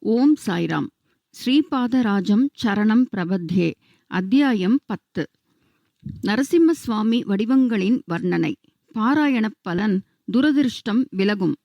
ஓம் சாய்ராம். ஸ்ரீபாதராஜம் சரணம் பிரபத்யே. அத்தியாயம் 10. நரசிம்ம சுவாமி வடிவங்களின் வர்ணனை. பாராயணப் பலன். துரதிருஷ்டம் விலகும்.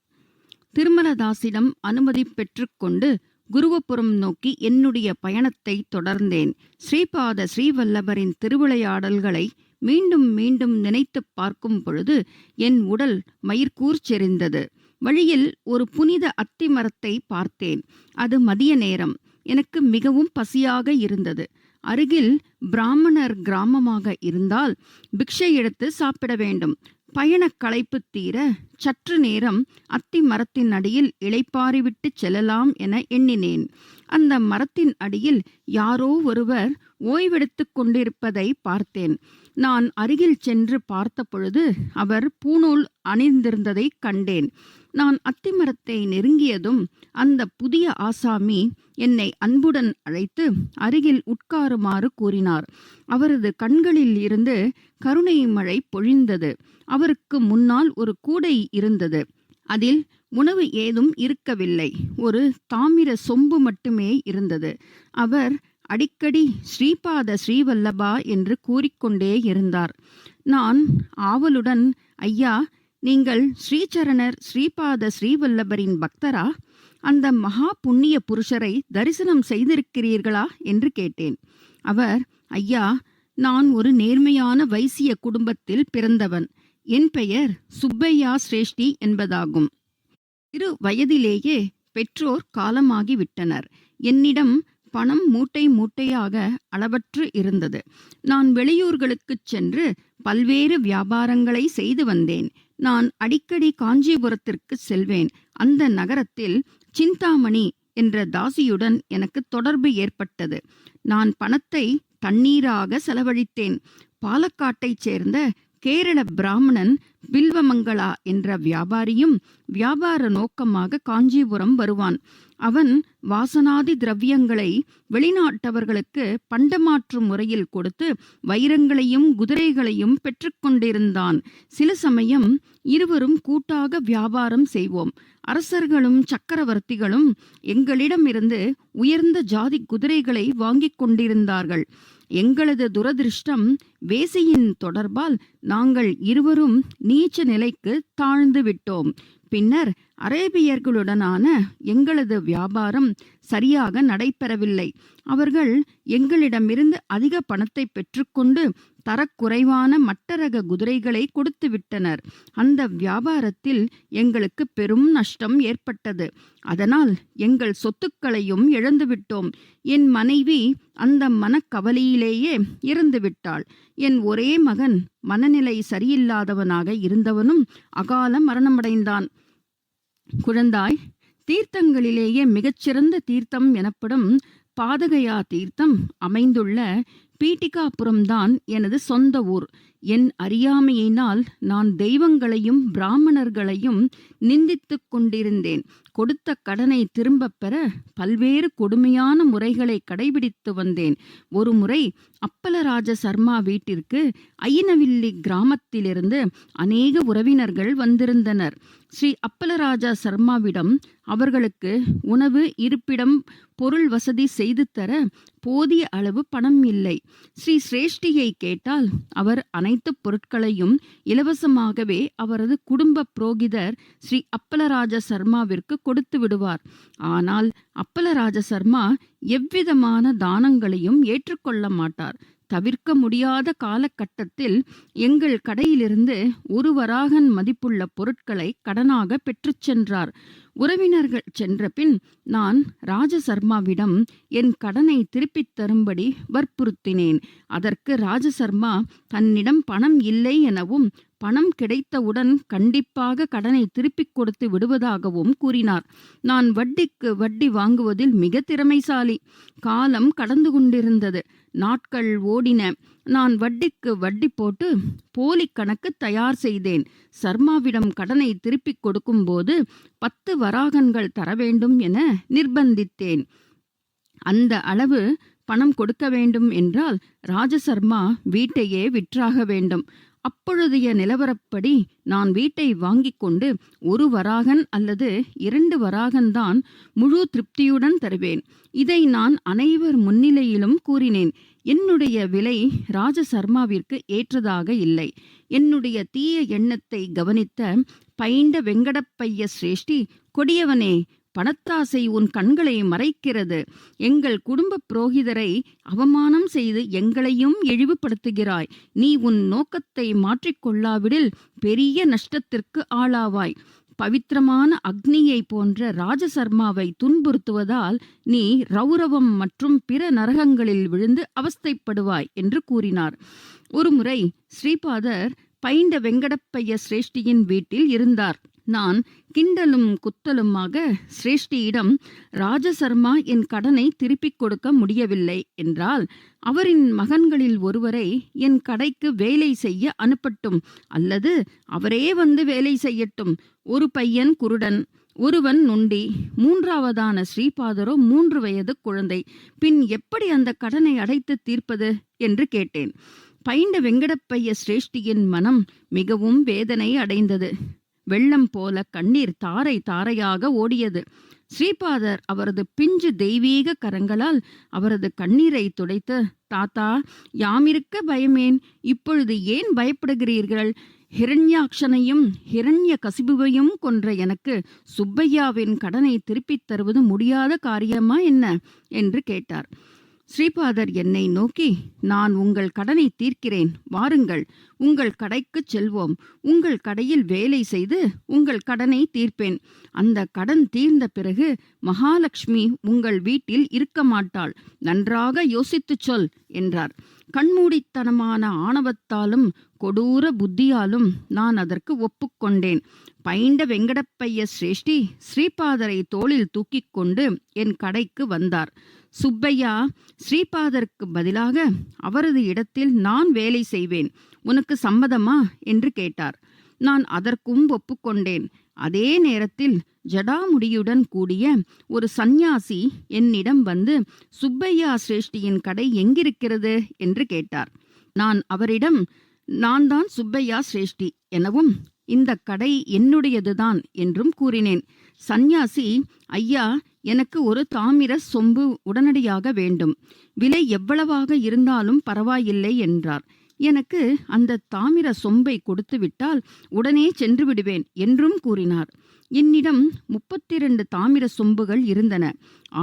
திருமலதாசிடம் அனுமதி பெற்றுக்கொண்டு குருவபுரம் நோக்கி என்னுடைய பயணத்தை தொடர்ந்தேன். ஸ்ரீபாத ஸ்ரீவல்லபரின் திருவிளையாடல்களை மீண்டும் மீண்டும் நினைத்துப் பார்க்கும் பொழுது என் உடல் மயிர்கூர்ச்செறிந்தது. வழியில் ஒரு புனித அத்தி மரத்தை பார்த்தேன். அது மதிய நேரம். எனக்கு மிகவும் பசியாக இருந்தது. அருகில் பிராமணர் கிராமமாக இருந்தால் பிக்ஷை எடுத்து சாப்பிட வேண்டும். பயணக் களைப்பு தீர சற்று நேரம் அத்தி மரத்தின் அடியில் இளைப்பாறிவிட்டு செல்லலாம் என எண்ணினேன். அந்த மரத்தின் அடியில் யாரோ ஒருவர் ஓய்வெடுத்து கொண்டிருப்பதை பார்த்தேன். நான் அருகில் சென்று பார்த்த பொழுது அவர் பூணூல் அணிந்திருந்ததை கண்டேன். நான் அத்திமரத்தை நெருங்கியதும் அந்த புதிய ஆசாமி என்னை அன்புடன் அழைத்து அருகில் உட்காருமாறு கூறினார். அவரது கண்களில் இருந்து கருணை மழை பொழிந்தது. அவருக்கு முன்னால் ஒரு கூடை இருந்தது. அதில் உணவு ஏதும் இருக்கவில்லை. ஒரு தாமிர சொம்பு மட்டுமே இருந்தது. அவர் அடிக்கடி ஸ்ரீபாத ஸ்ரீவல்லபா என்று கூறிக்கொண்டே இருந்தார். நான் ஆவலுடன், ஐயா, நீங்கள் ஸ்ரீசரணர் ஸ்ரீபாத ஸ்ரீவல்லபரின் பக்தரா? அந்த மகா புண்ணிய புருஷரை தரிசனம் செய்திருக்கிறீர்களா என்று கேட்டேன். அவர், ஐயா, நான் ஒரு நேர்மையான வைசிய குடும்பத்தில் பிறந்தவன். என் பெயர் சுப்பையா சிரேஷ்டி என்பதாகும். சிறு வயதிலேயே பெற்றோர் காலமாகிவிட்டனர். என்னிடம் பணம் மூட்டை மூட்டையாக அளவற்று இருந்தது. நான் வெளியூர்களுக்குச் சென்று பல்வேறு வியாபாரங்களை செய்து வந்தேன். நான் அடிக்கடி காஞ்சிபுரத்திற்கு செல்வேன். அந்த நகரத்தில் சிந்தாமணி என்ற தாசியுடன் எனக்கு தொடர்பு ஏற்பட்டது. நான் பணத்தை தண்ணீராக செலவழித்தேன். பாலக்காட்டைச் சேர்ந்த கேரள பிராமணன் பில்வமங்களா என்ற வியாபாரியும் வியாபார நோக்கமாக காஞ்சிபுரம் வருவான். அவன் வாசனாதி திரவியங்களை வெளிநாட்டவர்களுக்கு பண்டமாற்று முறையில் கொடுத்து வைரங்களையும் குதிரைகளையும் பெற்றுக்கொண்டிருந்தான். சில சமயம் இருவரும் கூட்டாக வியாபாரம் செய்வோம். அரசர்களும் சக்கரவர்த்திகளும் எங்களிடமிருந்து உயர்ந்த ஜாதி குதிரைகளை வாங்கிக் கொண்டிருந்தார்கள். எங்களது துரதிருஷ்டம் வேசியின் தொடர்பால் நாங்கள் இருவரும் நீச்ச நிலைக்கு தாழ்ந்து விட்டோம். பின்னர் அரேபியர்களுடனான எங்களது வியாபாரம் சரியாக நடைபெறவில்லை. அவர்கள் எங்களிடமிருந்து அதிக பணத்தை பெற்றுக்கொண்டு தரக்குறைவான மட்டரக குதிரைகளை கொடுத்து விட்டனர். அந்த வியாபாரத்தில் எங்களுக்கு பெரும் நஷ்டம் ஏற்பட்டது. அதனால் எங்கள் சொத்துக்களையும் இழந்துவிட்டோம். என் மனைவி அந்த மனக்கவலையிலேயே இறந்துவிட்டாள். என் ஒரே மகன் மனநிலை சரியில்லாதவனாக இருந்தவனும் அகால மரணமடைந்தான். குழந்தாய், தீர்த்தங்களிலேயே மிகச்சிறந்த தீர்த்தம் எனப்படும் பாதகயா தீர்த்தம் அமைந்துள்ள பீட்டிகாபுரம்தான் எனது சொந்த ஊர். என் அறியாமையினால் நான் தெய்வங்களையும் பிராமணர்களையும் நிந்தித்து கொண்டிருந்தேன். கொடுத்த கடனை திரும்பப் பெற பல்வேறு கொடுமையான முறைகளை கடைபிடித்து வந்தேன். ஒரு முறை அப்பலராஜ சர்மா வீட்டிற்கு ஐயனவில்லி கிராமத்திலிருந்து அநேக உறவினர்கள் வந்திருந்தனர். ஸ்ரீ அப்பலராஜா சர்மாவிடம் அவர்களுக்கு உணவு, இருப்பிடம், பொருள் வசதி செய்து தர போதிய அளவு பணம் இல்லை. ஸ்ரீ சிரேஷ்டியை கேட்டால் அவர் அனைத்து பொருட்களையும் இலவசமாகவே அவரது குடும்ப புரோகிதர் ஸ்ரீ அப்பலராஜ சர்மாவிற்கு கொடுத்து விடுவார். ஆனால் அப்பலராஜ சர்மா எவ்விதமான தானங்களையும் ஏற்றுக்கொள்ள மாட்டார். தவிர்க்க முடியாத காலகட்டத்தில் எங்கள் கடையிலிருந்து ஒரு வராகன் மதிப்புள்ள பொருட்களை கடனாக பெற்றுச் சென்றார். உறவினர்கள் சென்ற பின் நான் ராஜசர்மாவிடம் என் கடனை திருப்பித் தரும்படி வற்புறுத்தினேன். அதற்கு ராஜசர்மா தன்னிடம் பணம் இல்லை எனவும் பணம் கிடைத்தவுடன் கண்டிப்பாக கடனை திருப்பிக் கொடுத்து விடுவதாகவும் கூறினார். நான் வட்டிக்கு வட்டி வாங்குவதில் மிக திறமைசாலி. காலம் கடந்து கொண்டிருந்தது. நாட்கள் ஓடின. நான் வட்டிக்கு வட்டி போட்டு போலி கணக்கு தயார் செய்தேன். சர்மாவிடம் கடனை திருப்பிக் கொடுக்கும்போது 10 வராகன்கள் தர வேண்டும் என நிர்பந்தித்தேன். அந்த அளவு பணம் கொடுக்க வேண்டும் என்றால் ராஜசர்மா வீட்டையே விற்றாக வேண்டும். அப்பொழுதைய நிலவரப்படி நான் வீட்டை வாங்கிக் கொண்டு 1 வராகன் அல்லது 2 வராகன்தான் முழு திருப்தியுடன் தருவேன். இதை நான் அனைவர் முன்னிலையிலும் கூறினேன். என்னுடைய விலை ராஜசர்மாவிற்கு ஏற்றதாக இல்லை. என்னுடைய தீய எண்ணத்தை கவனித்த பைண்ட வெங்கடப்பைய சிரேஷ்டி, கொடியவனே, பணத்தாசை உன் கண்களை மறைக்கிறது. எங்கள் குடும்ப புரோகிதரை அவமானம் செய்து எங்களையும் இழிவுபடுத்துகிறாய். நீ உன் நோக்கத்தை மாற்றிக்கொள்ளாவிடில் பெரிய நஷ்டத்திற்கு ஆளாவாய். பவித்திரமான அக்னியை போன்ற ராஜசர்மாவை துன்புறுத்துவதால் நீ ரௌரவம் மற்றும் பிற நரகங்களில் விழுந்து அவஸ்தைப்படுவாய் என்று கூறினார். ஒருமுறை ஸ்ரீபாதர் பைண்ட வெங்கடப்பைய சிரேஷ்டியின் வீட்டில் இருந்தார். நான் கிண்டலும் குத்தலுமாக சிரேஷ்டியிடம், ராஜசர்மா என் கடனை திருப்பிக் கொடுக்க முடியவில்லை என்றால் அவரின் மகன்களில் ஒருவரை என் கடைக்கு வேலை செய்ய அனுப்பட்டும், அல்லது அவரே வந்து வேலை செய்யட்டும். ஒரு பையன் குருடன், ஒருவன் நொண்டி, 3ஆவதான ஸ்ரீபாதரோ 3 வயது குழந்தை. பின் எப்படி அந்த கடனை அடைத்து தீர்ப்பது என்று கேட்டேன். பைண்ட வெங்கடப்பைய சிரேஷ்டியின் மனம் மிகவும் வேதனை அடைந்தது. வெள்ளம் போல கண்ணீர் தாரை தாரையாக ஓடியது. ஸ்ரீபாதர் அவரது பிஞ்சு தெய்வீக கரங்களால் அவரது கண்ணீரை துடைத்து, தாத்தா, யாமிருக்க பயமேன்? இப்பொழுது ஏன் பயப்படுகிறீர்கள்? ஹிரண்யாக்ஷனையும் ஹிரண்ய கசிபுவையும் கொன்ற எனக்கு சுப்பையாவின் கடனை திருப்பித் தருவது முடியாத காரியமா என்ன என்று கேட்டார். ஸ்ரீபாதர் என்னை நோக்கி, நான் உங்கள் கடனை தீர்க்கிறேன், வாருங்கள், உங்கள் கடைக்குச் செல்வோம். உங்கள் கடையில் வேலை செய்து உங்கள் கடனை தீர்ப்பேன். அந்த கடன் தீர்ந்த பிறகு மகாலட்சுமி உங்கள் வீட்டில் இருக்க மாட்டாள். நன்றாக யோசித்துச் சொல் என்றார். கண்மூடித்தனமான ஆணவத்தாலும் கொடூர புத்தியாலும் நான் அதற்கு ஒப்புக்கொண்டேன். பைண்ட வெங்கடப்பைய சிரேஷ்டி ஸ்ரீபாதரை தோளில் தூக்கிக் கொண்டு என் கடைக்கு வந்தார். சுப்பையா, ஸ்ரீபாதருக்கு பதிலாக அவரது இடத்தில் நான் வேலை செய்வேன், உனக்கு சம்மதமா என்று கேட்டார். நான் அதற்கும் ஒப்புக்கொண்டேன். அதே நேரத்தில் ஜடாமுடியுடன் கூடிய ஒரு சந்நியாசி என்னிடம் வந்து, சுப்பையா சிரேஷ்டியின் கடை எங்கிருக்கிறது என்று கேட்டார். நான் அவரிடம், நான் தான் சுப்பையா சிரேஷ்டி எனவும் இந்த கடை என்னுடையதுதான் என்றும் கூறினேன். சந்நியாசி, ஐயா, எனக்கு ஒரு தாமிர சொம்பு உடனடியாக வேண்டும். விலை எவ்வளவாக இருந்தாலும் பரவாயில்லை என்றார். எனக்கு அந்த தாமிர சொம்பை கொடுத்து விட்டால் உடனே சென்று விடுவேன் என்றும் கூறினார். என்னிடம் 32 தாமிர சொம்புகள் இருந்தன.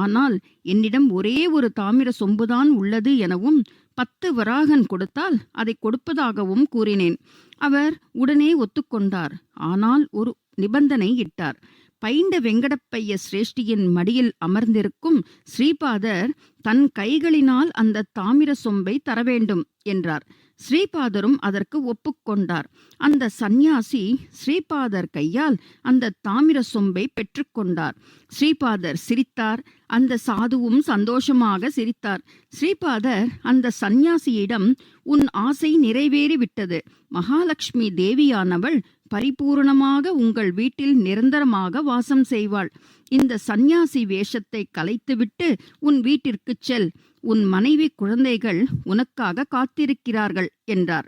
ஆனால் என்னிடம் ஒரே ஒரு தாமிர சொம்புதான் உள்ளது எனவும் 10 வராகன் கொடுத்தால் அதை கொடுப்பதாகவும் கூறினேன். அவர் உடனே ஒத்துக்கொண்டார். ஆனால் ஒரு நிபந்தனை இட்டார். பைண்ட வெங்கடப்பைய சிரேஷ்டியின் மடியில் அமர்ந்திருக்கும் ஸ்ரீபாதர் தன் கைகளினால் அந்த தாமிர சொம்பை தர வேண்டும் என்றார். ஸ்ரீபாதரும் அதற்கு ஒப்புக்கொண்டார். அந்த சந்நியாசி ஸ்ரீபாதர் கையால் அந்த தாமிர சொம்பை பெற்றுக்கொண்டார். ஸ்ரீபாதர் சிரித்தார். அந்த சாதுவும் சந்தோஷமாக சிரித்தார். ஸ்ரீபாதர் அந்த சந்நியாசியிடம், உன் ஆசை நிறைவேறிவிட்டது. மகாலட்சுமி தேவியானவள் பரிபூர்ணமாக உங்கள் வீட்டில் நிரந்தரமாக வாசம் செய்வாள். இந்த சந்நியாசி வேஷத்தை கலைத்துவிட்டு உன் வீட்டிற்குச் செல். உன் மனைவி குழந்தைகள் உனக்காக காத்திருக்கிறார்கள் என்றார்.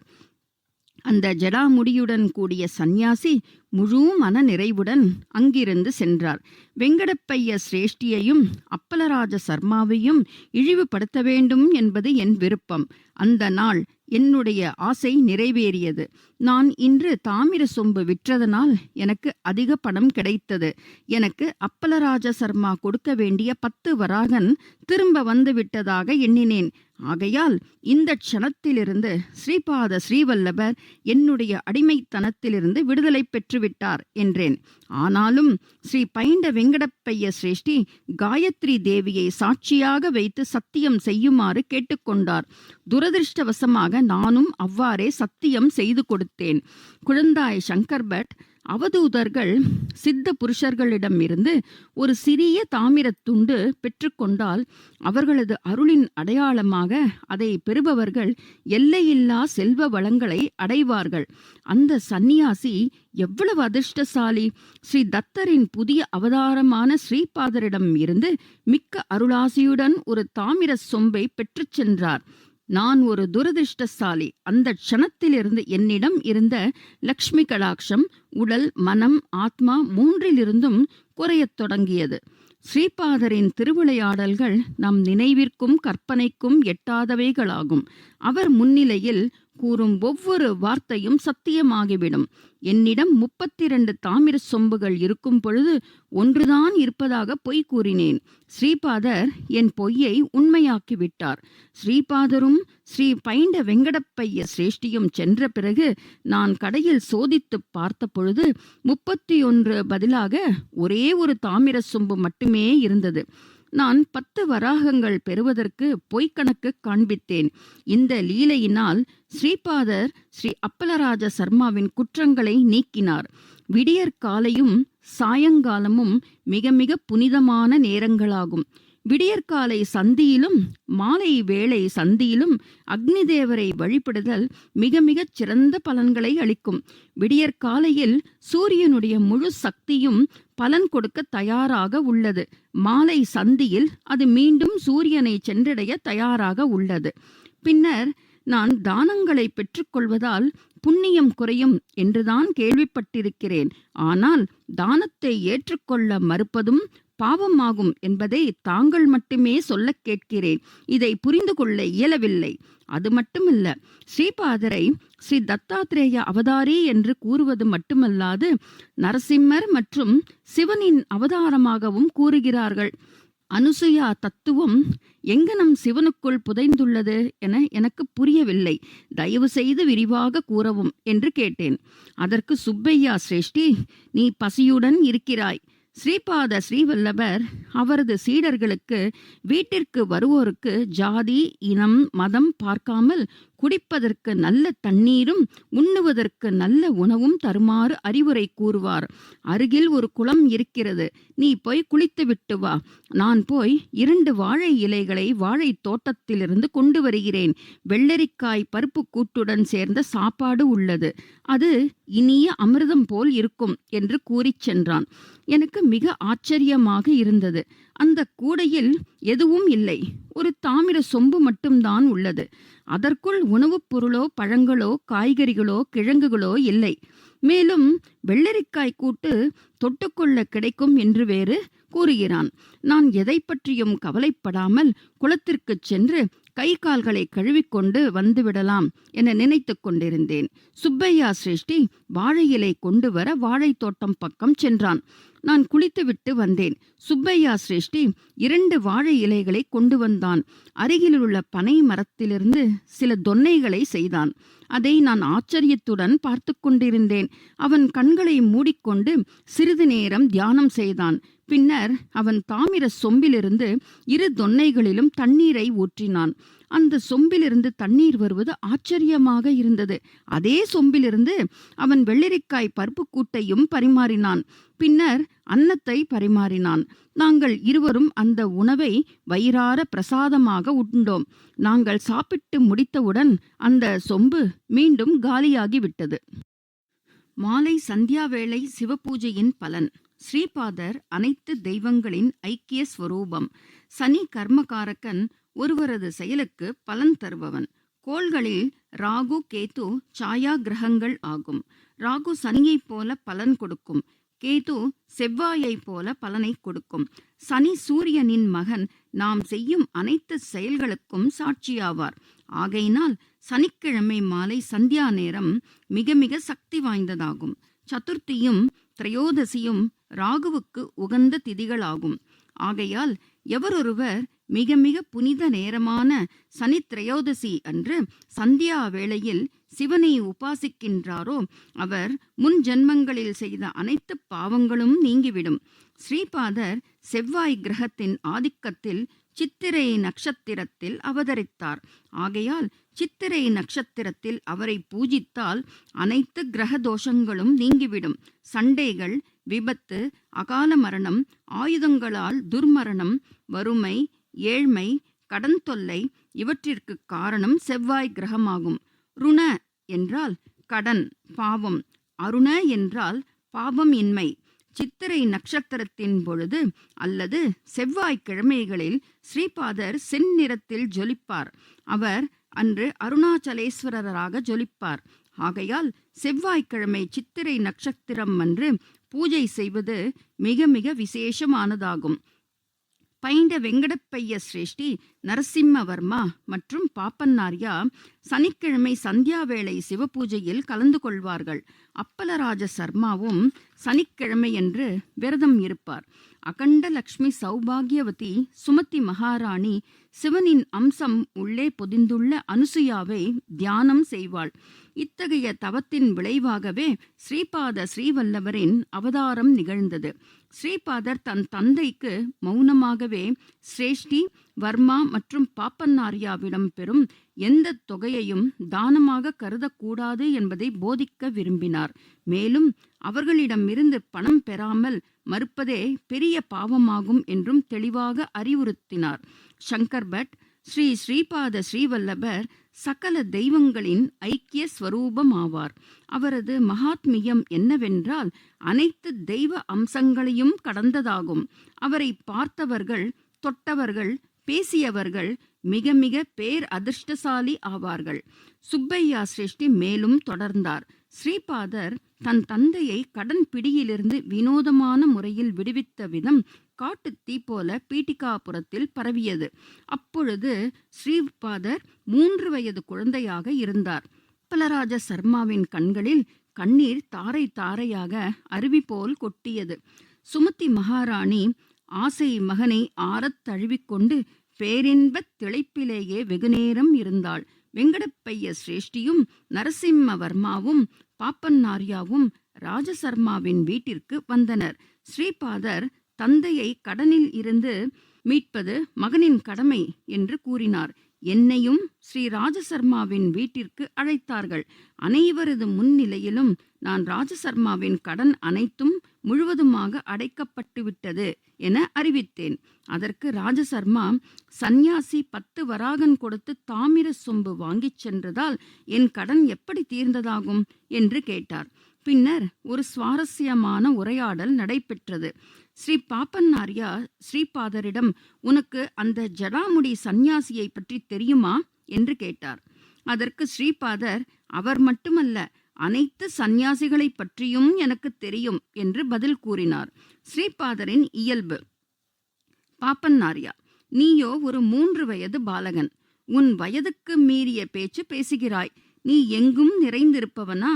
அந்த ஜடாமுடியுடன் கூடிய சந்நியாசி முழு மன நிறைவுடன் அங்கிருந்து சென்றார். வெங்கடப்பைய சிரேஷ்டியையும் அப்பலராஜ சர்மாவையும் இழிவுபடுத்த வேண்டும் என்பது என் விருப்பம். அந்த நாள் என்னுடைய ஆசை நிறைவேறியது. நான் இன்று தாமிர சொம்பு விற்றதனால் எனக்கு அதிக பணம் கிடைத்தது. எனக்கு அப்பலராஜ சர்மா கொடுக்க வேண்டிய 10 வராகன் திரும்ப வந்து விட்டதாக எண்ணினேன். ஆகையால் இந்த க்ஷணத்திலிருந்து ஸ்ரீபாத ஸ்ரீவல்லபர் என்னுடைய அடிமைத்தனத்திலிருந்து விடுதலை பெற்றுவிட்டார் என்றேன். ஆனாலும் ஸ்ரீ பைண்ட வெங்கடப்பைய சிரேஷ்டி காயத்ரி தேவியை சாட்சியாக வைத்து சத்தியம் செய்யுமாறு கேட்டுக்கொண்டார். துரதிருஷ்டவசமாக நானும் அவ்வாறே சத்தியம் செய்து கொடுத்தேன். குழந்தாய் சங்கர் பட், அவதூதர்கள் சித்த புருஷர்களிடமிருந்து ஒரு சிறிய தாமிரத் துண்டு பெற்றுக்கொண்டால் அவர்களது அருளின் அடையாளமாக அதை பெறுபவர்கள் எல்லையில்லா செல்வ வளங்களை அடைவார்கள். அந்த சந்நியாசி எவ்வளவு அதிர்ஷ்டசாலி! ஸ்ரீ தத்தரின் புதிய அவதாரமான ஸ்ரீபாதரிடம் இருந்து மிக்க அருளாசியுடன் ஒரு தாமிர சொம்பை பெற்றுச் சென்றார். நான் ஒரு துரதிர்ஷ்டசாலி. அந்த க்ஷணத்திலிருந்து என்னிடம் இருந்த லக்ஷ்மி கடாட்சம் உடல், மனம், ஆத்மா மூன்றிலிருந்தும் குறையத் தொடங்கியது. ஸ்ரீபாதரின் திருவிளையாடல்கள் நம் நினைவிற்கும் கற்பனைக்கும் எட்டாதவைகளாகும். அவர் முன்னிலையில் கூறும் ஒவ்வொரு வார்த்தையும் சத்தியமாகிவிடும். என்னிடம் 32 தாமிர சொம்புகள் இருக்கும் பொழுது ஒன்றுதான் இருப்பதாக பொய் கூறினேன். ஸ்ரீபாதர் என் பொய்யை உண்மையாக்கிவிட்டார். ஸ்ரீபாதரும் ஸ்ரீ பைண்ட வெங்கடப்பைய சிரேஷ்டியும் சென்ற பிறகு நான் கடையில் சோதித்துப் பார்த்த பொழுது 31 பதிலாக ஒரே ஒரு தாமிர சொம்பு மட்டுமே இருந்தது. நான் 10 வராகங்கள் பெறுவதற்கு பொய்க்கணக்கு காண்பித்தேன். இந்த லீலையினால் ஸ்ரீபாதர் ஸ்ரீ அப்பலராஜ சர்மாவின் குற்றங்களை நீக்கினார். விடியற் காலையும் சாயங்காலமும் மிக மிக புனிதமான நேரங்களாகும். விடியற்காலை சந்தியிலும் மாலை வேளை சந்தியிலும் அக்னி தேவரை வழிபடுதல் மிக மிகச் சிறந்த பலன்களை அளிக்கும். விடியற்காலையில் சூரியனுடைய முழு சக்தியும் பலன் கொடுக்க தயாராக உள்ளது. மாலை சந்தியில் அது மீண்டும் சூரியனை சென்றடைய தயாராக உள்ளது. பின்னர் நான் தானங்களை பெற்றுக்கொள்வதால் புண்ணியம் குறையும் என்றுதான் கேள்விப்பட்டிருக்கிறேன். ஆனால் தானத்தை ஏற்றுக்கொள்ள மறுப்பதும் பாவமாகும் என்பதை தாங்கள் மட்டுமே சொல்லக் கேட்கிறேன். இதை புரிந்து கொள்ள இயலவில்லை. அது மட்டுமல்ல, ஸ்ரீபாதரை ஸ்ரீ தத்தாத்ரேய அவதாரி என்று கூறுவது மட்டுமல்லாது நரசிம்மர் மற்றும் சிவனின் அவதாரமாகவும் கூறுகிறார்கள். அனுசுயா தத்துவம் எங்கனம் சிவனுக்குள் புதைந்துள்ளது என எனக்கு புரியவில்லை. தயவு செய்து விரிவாக கூறவும் என்று கேட்டேன். அதற்கு சுப்பையா சிரேஷ்டி, நீ பசியுடன் இருக்கிறாய். ஸ்ரீபாத ஸ்ரீவல்லபர் அவரது சீடர்களுக்கு வீட்டிற்கு வருவோருக்கு ஜாதி, இனம், மதம் பார்க்காமல் குடிப்பதற்கு நல்ல தண்ணீரும் உண்ணுவதற்கு நல்ல உணவும் தருமாறு அறிவுரை கூறுவார். அருகில் ஒரு குளம் இருக்கிறது. நீ போய் குளித்துவிட்டு வா. நான் போய் 2 வாழை இலைகளை வாழை தோட்டத்திலிருந்து கொண்டு வருகிறேன். வெள்ளரிக்காய் பருப்பு கூட்டுடன் சேர்ந்த சாப்பாடு உள்ளது. அது இனிய அமிர்தம் போல் இருக்கும் என்று கூறிச் சென்றான். எனக்கு மிக ஆச்சரியமாக இருந்தது. அந்த கூடையில் எதுவும் இல்லை. ஒரு தாமிர சொம்பு மட்டும்தான் உள்ளது. அதற்குள் உணவுப் பொருளோ பழங்களோ காய்கறிகளோ கிழங்குகளோ இல்லை. மேலும் வெள்ளரிக்காய் கூட்டு தொட்டுக்கொள்ள கிடைக்கும் என்று வேறு கூறுகிறான். நான் எதை பற்றியும் கவலைப்படாமல் குளத்திற்குச் சென்று கை கால்களை கழுவிக்கொண்டு வந்துவிடலாம் என நினைத்து கொண்டிருந்தேன். சுப்பையா சிரேஷ்டி வாழை இலை கொண்டு வர வாழை தோட்டம் பக்கம் சென்றான். நான் குளித்துவிட்டு வந்தேன். சுப்பையா சிரேஷ்டி 2 வாழை இலைகளை கொண்டு வந்தான். அருகிலுள்ள பனை மரத்திலிருந்து சில தொன்னைகளை செய்தான். அதை நான் ஆச்சரியத்துடன் பார்த்து கொண்டிருந்தேன். அவன் கண்களை மூடிக்கொண்டு சிறிது நேரம் தியானம் செய்தான். பின்னர் அவன் தாமிர சொம்பிலிருந்து 2 தொன்னைகளிலும் தண்ணீரை ஊற்றினான். அந்த சொம்பிலிருந்து தண்ணீர் வருவது ஆச்சரியமாக இருந்தது. அதே சொம்பிலிருந்து அவன் வெள்ளரிக்காய் பருப்பு கூட்டையும் பரிமாறினான். பின்னர் அன்னத்தை பரிமாறினான். நாங்கள் இருவரும் அந்த உணவை வயிறார பிரசாதமாக உண்டோம். நாங்கள் சாப்பிட்டு முடித்தவுடன் அந்த சொம்பு மீண்டும் காலியாகிவிட்டது. மாலை சந்தியா வேளை சிவபூஜையின் பலன். ஸ்ரீபாதர் அனைத்து தெய்வங்களின் ஐக்கிய ஸ்வரூபம். சனி கர்மகாரகன், ஒருவரது செயலுக்கு பலன் தருபவன். கோள்களில் ராகு கேது சாயா கிரகங்கள் ஆகும். ராகு சனியைப் போல பலன் கொடுக்கும். கேது செவ்வாயைப் போல பலனை கொடுக்கும். சனி சூரியனின் மகன். நாம் செய்யும் அனைத்து செயல்களுக்கும் சாட்சியாவார். ஆகையினால் சனிக்கிழமை மாலை சந்தியா நேரம் மிக மிக சக்தி வாய்ந்ததாகும். சதுர்த்தியும் திரையோதசியும் ராகுவுக்கு உகந்த திதிகளாகும். ஆகையால் எவரொருவர் மிக மிக புனித நேரமான சனி திரையோதசி அன்று சந்தியா வேளையில் சிவனை உபாசிக்கின்றாரோ அவர் முன் ஜென்மங்களில் செய்த அனைத்து பாவங்களும் நீங்கிவிடும். ஸ்ரீபாதர் செவ்வாய் கிரகத்தின் ஆதிக்கத்தில் சித்திரை நட்சத்திரத்தில் அவதரித்தார். ஆகையால் சித்திரை நட்சத்திரத்தில் அவரை பூஜித்தால் அனைத்து கிரக தோஷங்களும் நீங்கிவிடும். சண்டைகள், விபத்து, அகால மரணம், ஆயுதங்களால் துர்மரணம், வறுமை, ஏழ்மை, கடன் தொல்லை இவற்றிற்கு காரணம் செவ்வாய் கிரகமாகும். ருண என்றால் கடன், பாவம். அருண என்றால் பாவம் இன்மை. சித்திரை நட்சத்திரத்தின் பொழுது அல்லது செவ்வாய்க்கிழமைகளில் ஸ்ரீபாதர் செந்நிறத்தில் ஜொலிப்பார். அவர் அன்று அருணாச்சலேஸ்வரராக ஜொலிப்பார். ஆகையால் செவ்வாய்க்கிழமை சித்திரை நட்சத்திரம் அன்று பூஜை செய்வது மிக மிக விசேஷமானதாகும். பைண்ட வெங்கடப்பைய சிரேஷ்டி, நரசிம்மவர்மா மற்றும் பாப்பன்னார்யா சனிக்கிழமை சந்தியா வேளை சிவபூஜையில் கலந்து கொள்வார்கள். அப்பலராஜ சர்மாவும் சனிக்கிழமையன்று விரதம் இருப்பார். அகண்ட லக்ஷ்மி சௌபாகியவதி சுமதி மகாராணி சிவனின் அம்சம் உள்ளே பொதிந்துள்ள அனுசுயாவை தியானம் செய்வாள். இத்தகைய தவத்தின் விளைவாகவே ஸ்ரீபாத ஸ்ரீவல்லவரின் அவதாரம் நிகழ்ந்தது. ஸ்ரீபாதர் தன் தந்தைக்கு மௌனமாகவே சிரேஷ்டி, வர்மா மற்றும் பாப்பன்னார்யாவிடம் பெறும் எந்த தொகையையும் தானமாக கருதக்கூடாது என்பதை போதிக்க விரும்பினார். மேலும் அவர்களிடமிருந்து பணம் பெறாமல் மறுப்பதே பெரிய பாவமாகும் என்றும் தெளிவாக அறிவுறுத்தினார். சங்கர் பட், ஸ்ரீ ஸ்ரீபாத ஸ்ரீவல்லபர் சகல தெய்வங்களின் ஐக்கிய ஸ்வரூபமாவார். அவரது மகாத்மியம் என்னவென்றால் அனைத்து தெய்வ அம்சங்களையும் கடந்ததாகும். அவரை பார்த்தவர்கள், தொட்டவர்கள், பேசியவர்கள் மிக மிக பேர் அதிர்ஷ்டசாலி ஆவார்கள். சுப்பையா சிரேஷ்டி மேலும் தொடர்ந்தார். ஸ்ரீபாதர் தன் தந்தையை கடன் பிடியிலிருந்து வினோதமான முறையில் விடுவித்த விதம் காட்டுத் தீ போல பீட்டிகாபுரத்தில் பரவியது. அப்பொழுது ஸ்ரீபாதர் 3 வயது குழந்தையாக இருந்தார். அப்பலராஜ சர்மாவின் கண்களில் கண்ணீர் தாரை தாரையாக அருவி போல் கொட்டியது. சுமதி மகாராணி ஆசை மகனை ஆறத் தழுவிக்கொண்டு பேரின்பத் திளைப்பிலேயே வெகுநேரம் இருந்தாள். வெங்கடப்பைய சிரேஷ்டியும் நரசிம்மவர்மாவும் பாப்பன்னார்யாவும் ராஜசர்மாவின் வீட்டிற்கு வந்தனர். ஸ்ரீபாதர் தந்தையை கடனில் இருந்து மீட்பது மகனின் கடமை என்று கூறினார். என்னையும் ஸ்ரீ ராஜசர்மாவின் வீட்டிற்கு அழைத்தார்கள். அனைவரது முன்னிலையிலும் நான் ராஜசர்மாவின் கடன் அனைத்தும் முழுவதுமாக அடைக்கப்பட்டுவிட்டது என அறிவித்தேன். அதற்கு ராஜசர்மா, சந்நியாசி 10 வராகன் கொடுத்து தாமிர சொம்பு வாங்கிச் சென்றதால் என் கடன் எப்படி தீர்ந்ததாகும் என்று கேட்டார். பின்னர் ஒரு சுவாரஸ்யமான உரையாடல் நடைபெற்றது. ஸ்ரீ பாப்பன்னார்யா ஸ்ரீபாதரிடம், உனக்கு அந்த ஜடாமுடி சந்நியாசியை பற்றி தெரியுமா என்று கேட்டார். அதற்கு ஸ்ரீபாதர், அவர் மட்டுமல்ல, அனைத்து சந்நியாசிகளை பற்றியும் எனக்கு தெரியும் என்று பதில் கூறினார். ஸ்ரீபாதரின் இயல்பு. பாப்பன்னார்யா, நீயோ ஒரு 3 வயது பாலகன். உன் வயதுக்கு மீறிய பேச்சு பேசுகிறாய். நீ எங்கும் நிறைந்திருப்பவனா?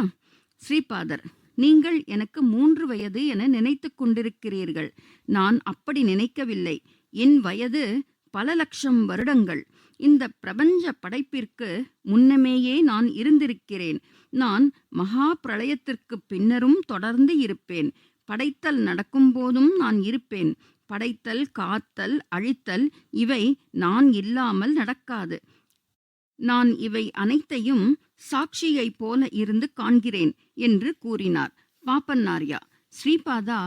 ஸ்ரீபாதர், நீங்கள் எனக்கு 3 வயது என நினைத்து கொண்டிருக்கிறீர்கள். நான் அப்படி நினைக்கவில்லை. என் வயது பல லட்சம் வருடங்கள். இந்த பிரபஞ்ச படைப்பிற்கு முன்னமேயே நான் இருந்திருக்கிறேன். நான் மகா பிரளயத்திற்கு பின்னரும் தொடர்ந்து இருப்பேன். படைத்தல் நடக்கும் போதும் நான் இருப்பேன். படைத்தல், காத்தல், அழித்தல் இவை நான் இல்லாமல் நடக்காது. நான் இவை அனைத்தையும் சாட்சியைப் போல இருந்து காண்கிறேன் என்று கூறினார். பாப்பன்னார்யா, ஸ்ரீபாதா,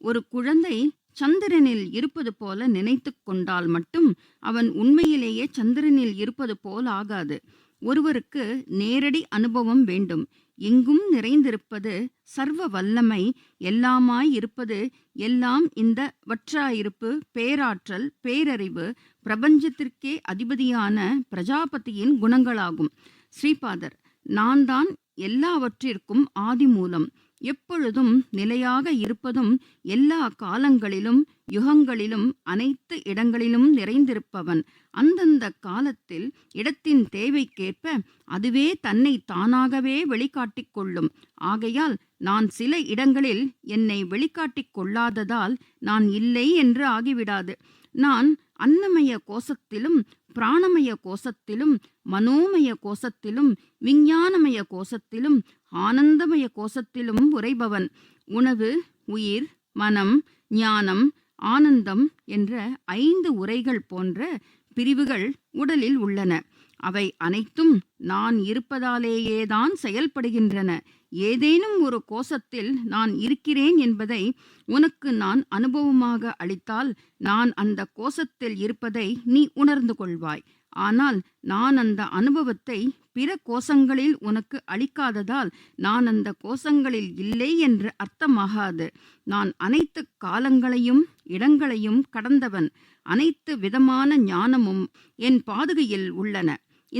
ஒரு குழந்தை சந்திரனில் இருப்பது போல நினைத்து கொண்டால் மட்டும் அவன் உண்மையிலேயே சந்திரனில் இருப்பது போல் ஆகாது. ஒருவருக்கு நேரடி அனுபவம் வேண்டும். எங்கும் நிறைந்திருப்பது, சர்வ வல்லமை, எல்லாமாய் இருப்பது, எல்லாம் இந்த வற்றாயிருப்பு, பேராற்றல், பேரறிவு, பிரபஞ்சத்திற்கே அதிபதியான பிரஜாபதியின் குணங்களாகும். ஸ்ரீபாதர், நான் தான் எல்லாவற்றிற்கும் ஆதி மூலம், எப்பொழுதும் நிலையாக இருப்பதும், எல்லா காலங்களிலும் யுகங்களிலும் அனைத்து இடங்களிலும் நிறைந்திருப்பவன். அந்தந்த காலத்தில் இடத்தின் தேவைக்கேற்ப அதுவே தன்னை தானாகவே வெளிக்காட்டிக் கொள்ளும். ஆகையால் நான் சில இடங்களில் என்னை வெளிக்காட்டிக் கொள்ளாததால் நான் இல்லை என்று ஆகிவிடாது. நான் அன்னமய கோசத்திலும், பிராணமய கோசத்திலும், மனோமய கோசத்திலும், விஞ்ஞானமய கோசத்திலும், ஆனந்தமய கோசத்திலும் உறைபவன். உணவு, உயிர், மனம், ஞானம், ஆனந்தம் என்ற 5 உரைகள் போன்ற பிரிவுகள் உடலில் உள்ளன. அவை அனைத்தும் நான் இருப்பதாலேயேதான் செயல்படுகின்றன. ஏதேனும் ஒரு கோசத்தில் நான் இருக்கிறேன் என்பதை உனக்கு நான் அனுபவமாக அளித்தால் நான் அந்த கோசத்தில் இருப்பதை நீ உணர்ந்து கொள்வாய். ஆனால் நான் அந்த அனுபவத்தை பிற கோசங்களில் உனக்கு அளிக்காததால் நான் அந்த கோசங்களில் இல்லை என்று அர்த்தமாகாது. நான் அனைத்து காலங்களையும் இடங்களையும் கடந்தவன். அனைத்து விதமான ஞானமும் என் பாதுகையில் உள்ளன.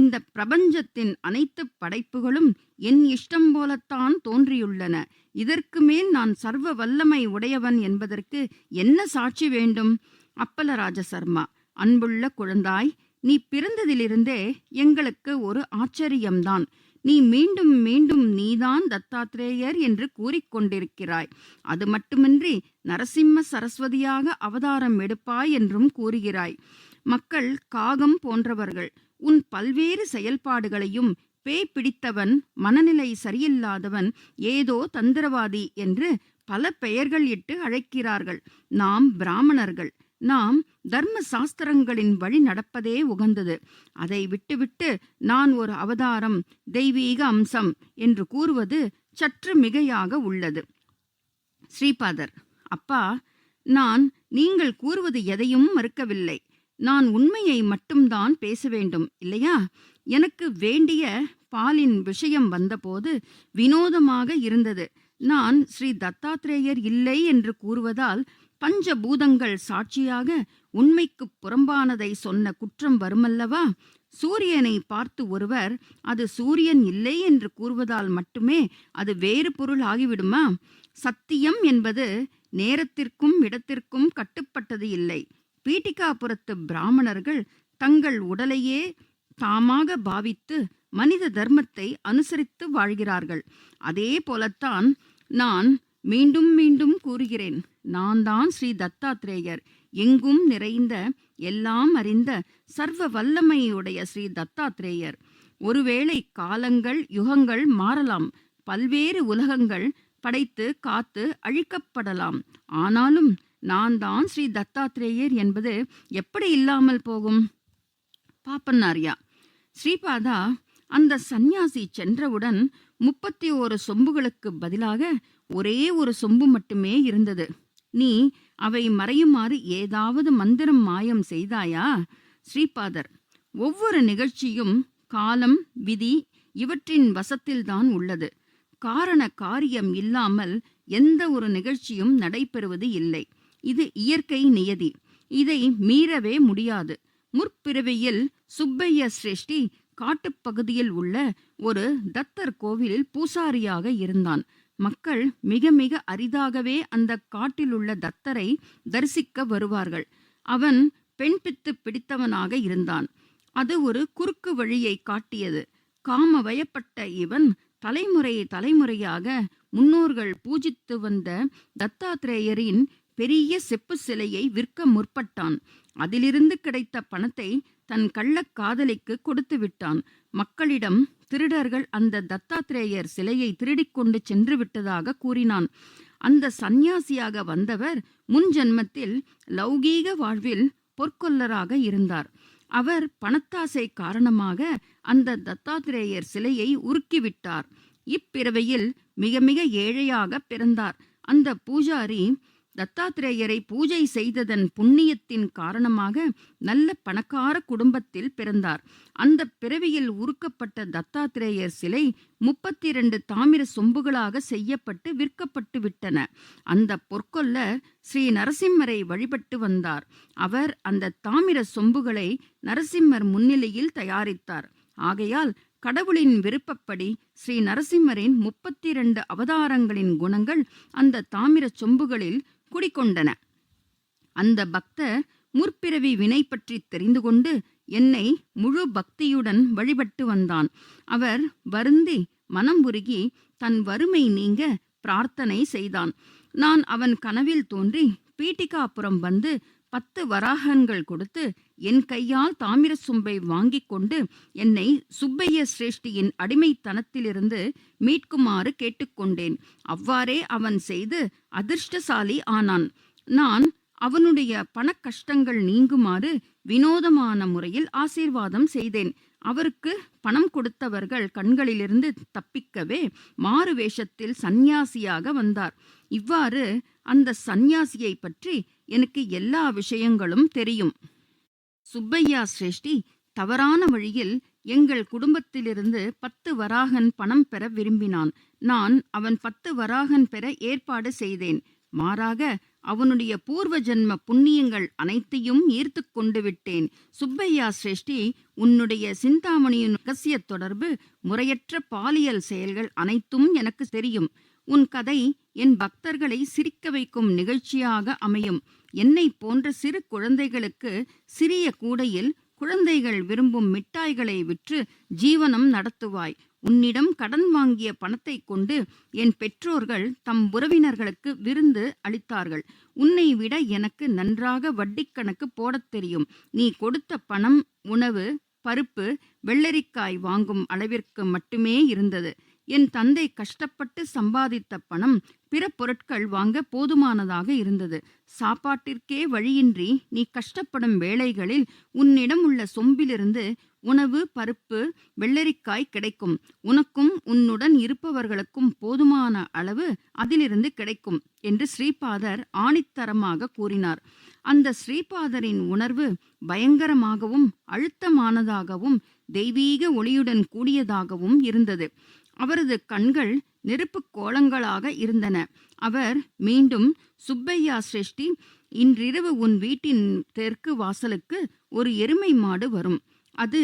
இந்த பிரபஞ்சத்தின் அனைத்து படைப்புகளும் என் இஷ்டம் போலத்தான் தோன்றியுள்ளன. இதற்கு மேல் நான் சர்வ வல்லமை உடையவன் என்பதற்கு என்ன சாட்சி வேண்டும்? அப்பலராஜ சர்மா: அன்புள்ள குழந்தாய், நீ பிறந்ததிலிருந்தே எங்களுக்கு ஒரு ஆச்சரியம்தான். நீ மீண்டும் மீண்டும் நீதான் தத்தாத்ரேயர் என்று கூறிக்கொண்டிருக்கிறாய். அது மட்டுமின்றி நரசிம்ம சரஸ்வதியாக அவதாரம் எடுப்பாய் என்றும் கூறுகிறாய். மக்கள் காகம் போன்றவர்கள். உன் பல்வேறு செயல்பாடுகளையும் பேய் பிடித்தவன், மனநிலை சரியில்லாதவன், ஏதோ தந்திரவாதி என்று பல பெயர்கள் இட்டு அழைக்கிறார்கள். நாம் பிராமணர்கள். நாம் தர்ம சாஸ்திரங்களின் வழி நடப்பதே உகந்தது. அதை விட்டுவிட்டு நான் ஒரு அவதாரம், தெய்வீக அம்சம் என்று கூறுவது சற்று மிகையாக உள்ளது. ஸ்ரீபாதர்: அப்பா, நான் நீங்கள் கூறுவது எதையும் மறுக்கவில்லை. நான் உண்மையை மட்டும்தான் பேச வேண்டும், இல்லையா? எனக்கு வேண்டிய பாலின் விஷயம் வந்தபோது வினோதமாக இருந்தது. நான் ஸ்ரீ தத்தாத்ரேயர் இல்லை என்று கூறுவதால் பஞ்சபூதங்கள் சாட்சியாக உண்மைக்கு புறம்பானதை சொன்ன குற்றம் வருமல்லவா? சூரியனை பார்த்து ஒருவர் அது சூரியன் இல்லை என்று கூறுவதால் மட்டுமே அது வேறு பொருள் ஆகிவிடுமா? சத்தியம் என்பது நேரத்திற்கும் இடத்திற்கும் கட்டுப்பட்டது இல்லை. பீட்டிகாபுரத்து பிராமணர்கள் தங்கள் உடலையே தாமாக பாவித்து மனித தர்மத்தை அனுசரித்து வாழ்கிறார்கள். அதே போலத்தான் நான் மீண்டும் மீண்டும் கூறுகிறேன். நான் தான் ஸ்ரீ தத்தாத்ரேயர், எங்கும் நிறைந்த, எல்லாம் அறிந்த, சர்வ வல்லமையுடைய ஸ்ரீ தத்தாத்ரேயர். ஒருவேளை காலங்கள், யுகங்கள் மாறலாம், பல்வேறு உலகங்கள் படைத்து காத்து அழிக்கப்படலாம். ஆனாலும் நான் தான் ஸ்ரீ தத்தாத்ரேயர் என்பது எப்படி இல்லாமல் போகும்? பாப்பன்னாரியா: ஸ்ரீபாதா, அந்த சந்நியாசி சென்றவுடன் 31 சொம்புகளுக்கு பதிலாக ஒரே ஒரு சொம்பு மட்டுமே இருந்தது. நீ அவை மறையுமாறு ஏதாவது மந்திரம் மாயம் செய்தாயா? ஸ்ரீபாதர்: ஒவ்வொரு நிகழ்ச்சியும் காலம், விதி இவற்றின் வசத்தில்தான் உள்ளது. காரண காரியம் இல்லாமல் எந்த ஒரு நிகழ்ச்சியும் நடைபெறுவது இல்லை. இது இயற்கை நியதி. இதை மீறவே முடியாது. முற்பிறவியில் சுப்பைய சிரேஷ்டி காட்டுப்பகுதியில் உள்ள ஒரு தத்தர் கோவிலில் பூசாரியாக இருந்தான். மக்கள் மிக மிக அரிதாகவே அந்த காட்டிலுள்ள தத்தரை தரிசிக்க வருவார்கள். அவன் பெண் பித்து பிடித்தவனாக இருந்தான். அது ஒரு குறுக்கு வழியை காட்டியது. காம வயப்பட்ட இவன் தலைமுறை தலைமுறையாக முன்னோர்கள் பூஜித்து வந்த தத்தாத்ரேயரின் பெரிய செப்பு சிலையை விற்க முற்பட்டான். அதிலிருந்து கிடைத்த பணத்தை தன் கள்ளக் காதலிக்கு கொடுத்து விட்டான். மக்களிடம் திருடர்கள் அந்த தத்தாத்ரேயர் சிலையை திருடிக்கொண்டு சென்று விட்டதாக கூறினான். அந்த சந்நியாசியாக வந்தவர் முன் ஜன்மத்தில் லௌகீக வாழ்வில் பொற்கொல்லராக இருந்தார். அவர் பணத்தாசை காரணமாக அந்த தத்தாத்ரேயர் சிலையை உருக்கிவிட்டார். இப்பிறவையில் மிக மிக ஏழையாக பிறந்தார். அந்த பூஜாரி தத்தாத்ரேயரை பூஜை செய்ததன் புண்ணியத்தின் காரணமாக நல்ல பணக்கார குடும்பத்தில் பிறந்தார். அந்த பிறவியில் உருக்கப்பட்ட தத்தாத்ரேயர் சிலை 32 தாமிர சொம்புகளாக செய்யப்பட்டு விற்கப்பட்டு விட்டன. அந்த பொற்கொல்லர் ஸ்ரீ நரசிம்மரை வழிபட்டு வந்தார். அவர் அந்த தாமிர சொம்புகளை நரசிம்மர் முன்னிலையில் தயாரித்தார். ஆகையால் கடவுளின் விருப்பப்படி ஸ்ரீ நரசிம்மரின் 32 அவதாரங்களின் குணங்கள் அந்த தாமிர சொம்புகளில் குடிக்கொண்டன. அந்த பக்தர் முற்பிறவி வினை பற்றி தெரிந்து கொண்டு என்னை முழு பக்தியுடன் வழிபட்டு வந்தான். அவர் வருந்தி மனம் உருகி தன் வறுமை நீங்க பிரார்த்தனை செய்தான். நான் அவன் கனவில் தோன்றி பீட்டிகாபுரம் வந்து 10 வராகன்கள் கொடுத்து என் கையால் தாமிர சொம்பை வாங்கி கொண்டு என்னை சுப்பைய சிரேஷ்டியின் அடிமைத்தனத்திலிருந்து மீட்குமாறு கேட்டுக்கொண்டேன். அவ்வாறே அவன் செய்து அதிர்ஷ்டசாலி ஆனான். நான் அவனுடைய பணக்கஷ்டங்கள் நீங்குமாறு வினோதமான முறையில் ஆசீர்வாதம் செய்தேன். அவருக்கு பணம் கொடுத்தவர்கள் கண்களிலிருந்து தப்பிக்கவே மாறு வேஷத்தில் சந்நியாசியாக வந்தார். இவ்வாறு அந்த சந்நியாசியை பற்றி எனக்கு எல்லா விஷயங்களும் தெரியும். சுப்பையா சிரேஷ்டி தவறான வழியில் எங்கள் குடும்பத்திலிருந்து 10 வராகன் பணம் பெற விரும்பினான். நான் அவன் 10 வராகன் பெற ஏற்பாடு செய்தேன். மாறாக அவனுடைய பூர்வ ஜன்ம புண்ணியங்கள் அனைத்தையும் ஈர்த்து கொண்டு விட்டேன். சுப்பையா சிரேஷ்டி, உன்னுடைய சிந்தாமணியின் ரகசிய தொடர்பு, முறையற்ற பாலியல் செயல்கள் அனைத்தும் எனக்கு தெரியும். உன் கதை என் பக்தர்களை சிரிக்க வைக்கும் நிகழ்ச்சியாக அமையும். என்னை போன்ற சிறு குழந்தைகளுக்கு சிறிய கூடையில் குழந்தைகள் விரும்பும் மிட்டாய்களை விற்று ஜீவனம் நடத்துவாய். உன்னிடம் கடன் வாங்கிய பணத்தை கொண்டு என் பெற்றோர்கள் தம் உறவினர்களுக்கு விருந்து அளித்தார்கள். உன்னை விட எனக்கு நன்றாக வட்டிக் கணக்கு போடத் தெரியும். நீ கொடுத்த பணம் உணவு, பருப்பு, வெள்ளரிக்காய் வாங்கும் அளவிற்கு மட்டுமே இருந்தது. என் தந்தை கஷ்டப்பட்டு சம்பாதித்த பணம் பிற பொருட்கள் வாங்க போதுமானதாக இருந்தது. சாப்பாட்டிற்கே வழியின்றி நீ கஷ்டப்படும் வேளைகளில் உன்னிடம் உள்ள சொம்பிலிருந்து உணவு, பருப்பு, வெள்ளரிக்காய் கிடைக்கும். உனக்கும் உன்னுடன் இருப்பவர்களுக்கும் போதுமான அளவு அதிலிருந்து கிடைக்கும் என்று ஸ்ரீபாதர் ஆணித்தரமாக கூறினார். அந்த ஸ்ரீபாதரின் உணர்வு பயங்கரமாகவும் அழுத்தமானதாகவும் தெய்வீக ஒளியுடன் கூடியதாகவும் இருந்தது. அவரது கண்கள் நெருப்பு கோலங்களாக இருந்தன. அவர் மீண்டும், சுப்பையா சிரேஷ்டி, இன்றிரவு உன் வீட்டின் தெற்கு வாசலுக்கு ஒரு எருமை மாடு வரும். அது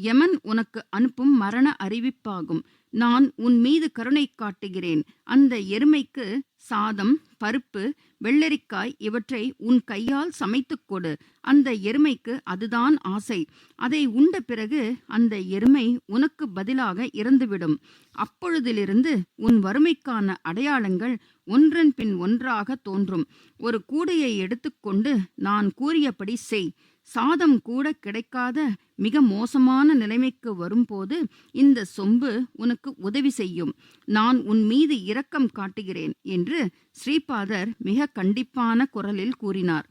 யமன் உனக்கு அனுப்பும் மரண அறிவிப்பாகும். நான் உன் மீது கருணை காட்டுகிறேன். அந்த எருமைக்கு சாதம், பருப்பு, வெள்ளரிக்காய் இவற்றை உன் கையால் சமைத்துக் கொடு. அந்த எருமைக்கு அதுதான் ஆசை. அதை உண்ட பிறகு அந்த எருமை உனக்கு பதிலாக இறந்துவிடும். அப்பொழுதிலிருந்து உன் வறுமைக்கான அடையாளங்கள் ஒன்றன் பின் ஒன்றாக தோன்றும். ஒரு கூடையை எடுத்துக்கொண்டு நான் கூறியபடி செய். சாதம் கூட கிடைக்காத மிக மோசமான நிலைமைக்கு வரும்போது இந்த சொம்பு உனக்கு உதவி செய்யும். நான் உன் மீது இரக்கம் காட்டுகிறேன் என்று ஸ்ரீபாதர் மிக கண்டிப்பான குரலில் கூறினார்.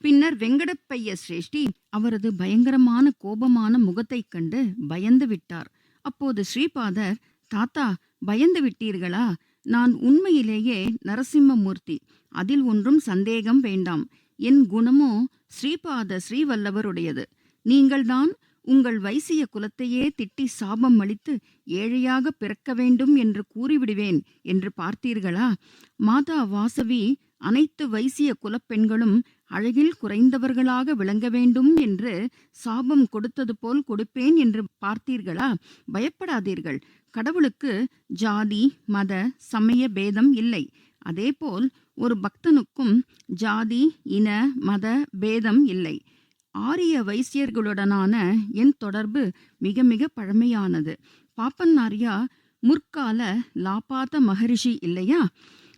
பின்னர் வெங்கடப்பைய சிரேஷ்டி அவரது பயங்கரமான கோபமான முகத்தைக் கண்டு பயந்து விட்டார். அப்போது ஸ்ரீபாதர், தாத்தா, பயந்து விட்டீர்களா? நான் உண்மையிலேயே நரசிம்மமூர்த்தி. அதில் ஒன்றும் சந்தேகம் வேண்டாம். என் குணமோ ஸ்ரீபாத ஸ்ரீவல்லவருடையது. நீங்கள்தான் உங்கள் வைசிய குலத்தையே திட்டி சாபம் அளித்து ஏழையாக பிறக்க வேண்டும் என்று கூறிவிடுவேன் என்று பார்த்தீர்களா? மாதா வாசவி அனைத்து வைசிய குலப்பெண்களும் அழகில் குறைந்தவர்களாக விளங்க வேண்டும் என்று சாபம் கொடுத்தது போல் கொடுப்பேன் என்று பார்த்தீர்களா? பயப்படாதீர்கள். கடவுளுக்கு ஜாதி, மத, சமய பேதம் இல்லை. அதேபோல் ஒரு பக்தனுக்கும் ஜாதி, இன, மத பேதம் இல்லை. ஆரிய வைசியர்களுடனான என் தொடர்பு மிக மிக பழமையானது. பாப்பன்னாரியா முற்கால லாபாத மகரிஷி இல்லையா?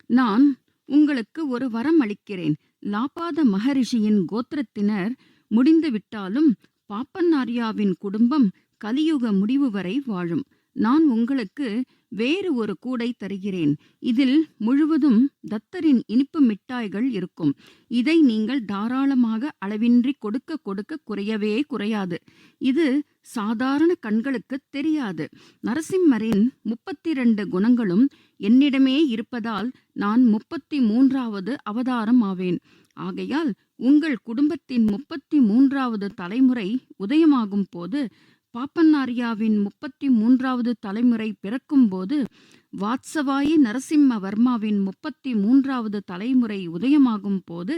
நான் உங்களுக்கு ஒரு வரம் அளிக்கிறேன். லாபாத மகரிஷியின் கோத்திரத்தினர் முடிந்து விட்டாலும் பாப்பன்னாரியாவின் குடும்பம் கலியுக முடிவு வரை வாழும். நான் உங்களுக்கு வேறு ஒரு கூடை தருகிறேன். இதில் முழுவதும் தத்தரின் இனிப்பு மிட்டாய்கள் இருக்கும். இதை நீங்கள் தாராளமாக அளவின்றி கொடுக்க கொடுக்க குறையவே குறையாது. இது சாதாரண கண்களுக்கு தெரியாது. நரசிம்மரின் 32 குணங்களும் என்னிடமே இருப்பதால் நான் 33வது அவதாரம் ஆவேன். ஆகையால் உங்கள் குடும்பத்தின் 33வது தலைமுறை உதயமாகும் போது, பாப்பன்னாரியாவின் 33வது தலைமுறை பிறக்கும்போது, வாத்சவாயி நரசிம்மவர்மாவின் 33வது தலைமுறை உதயமாகும் போது,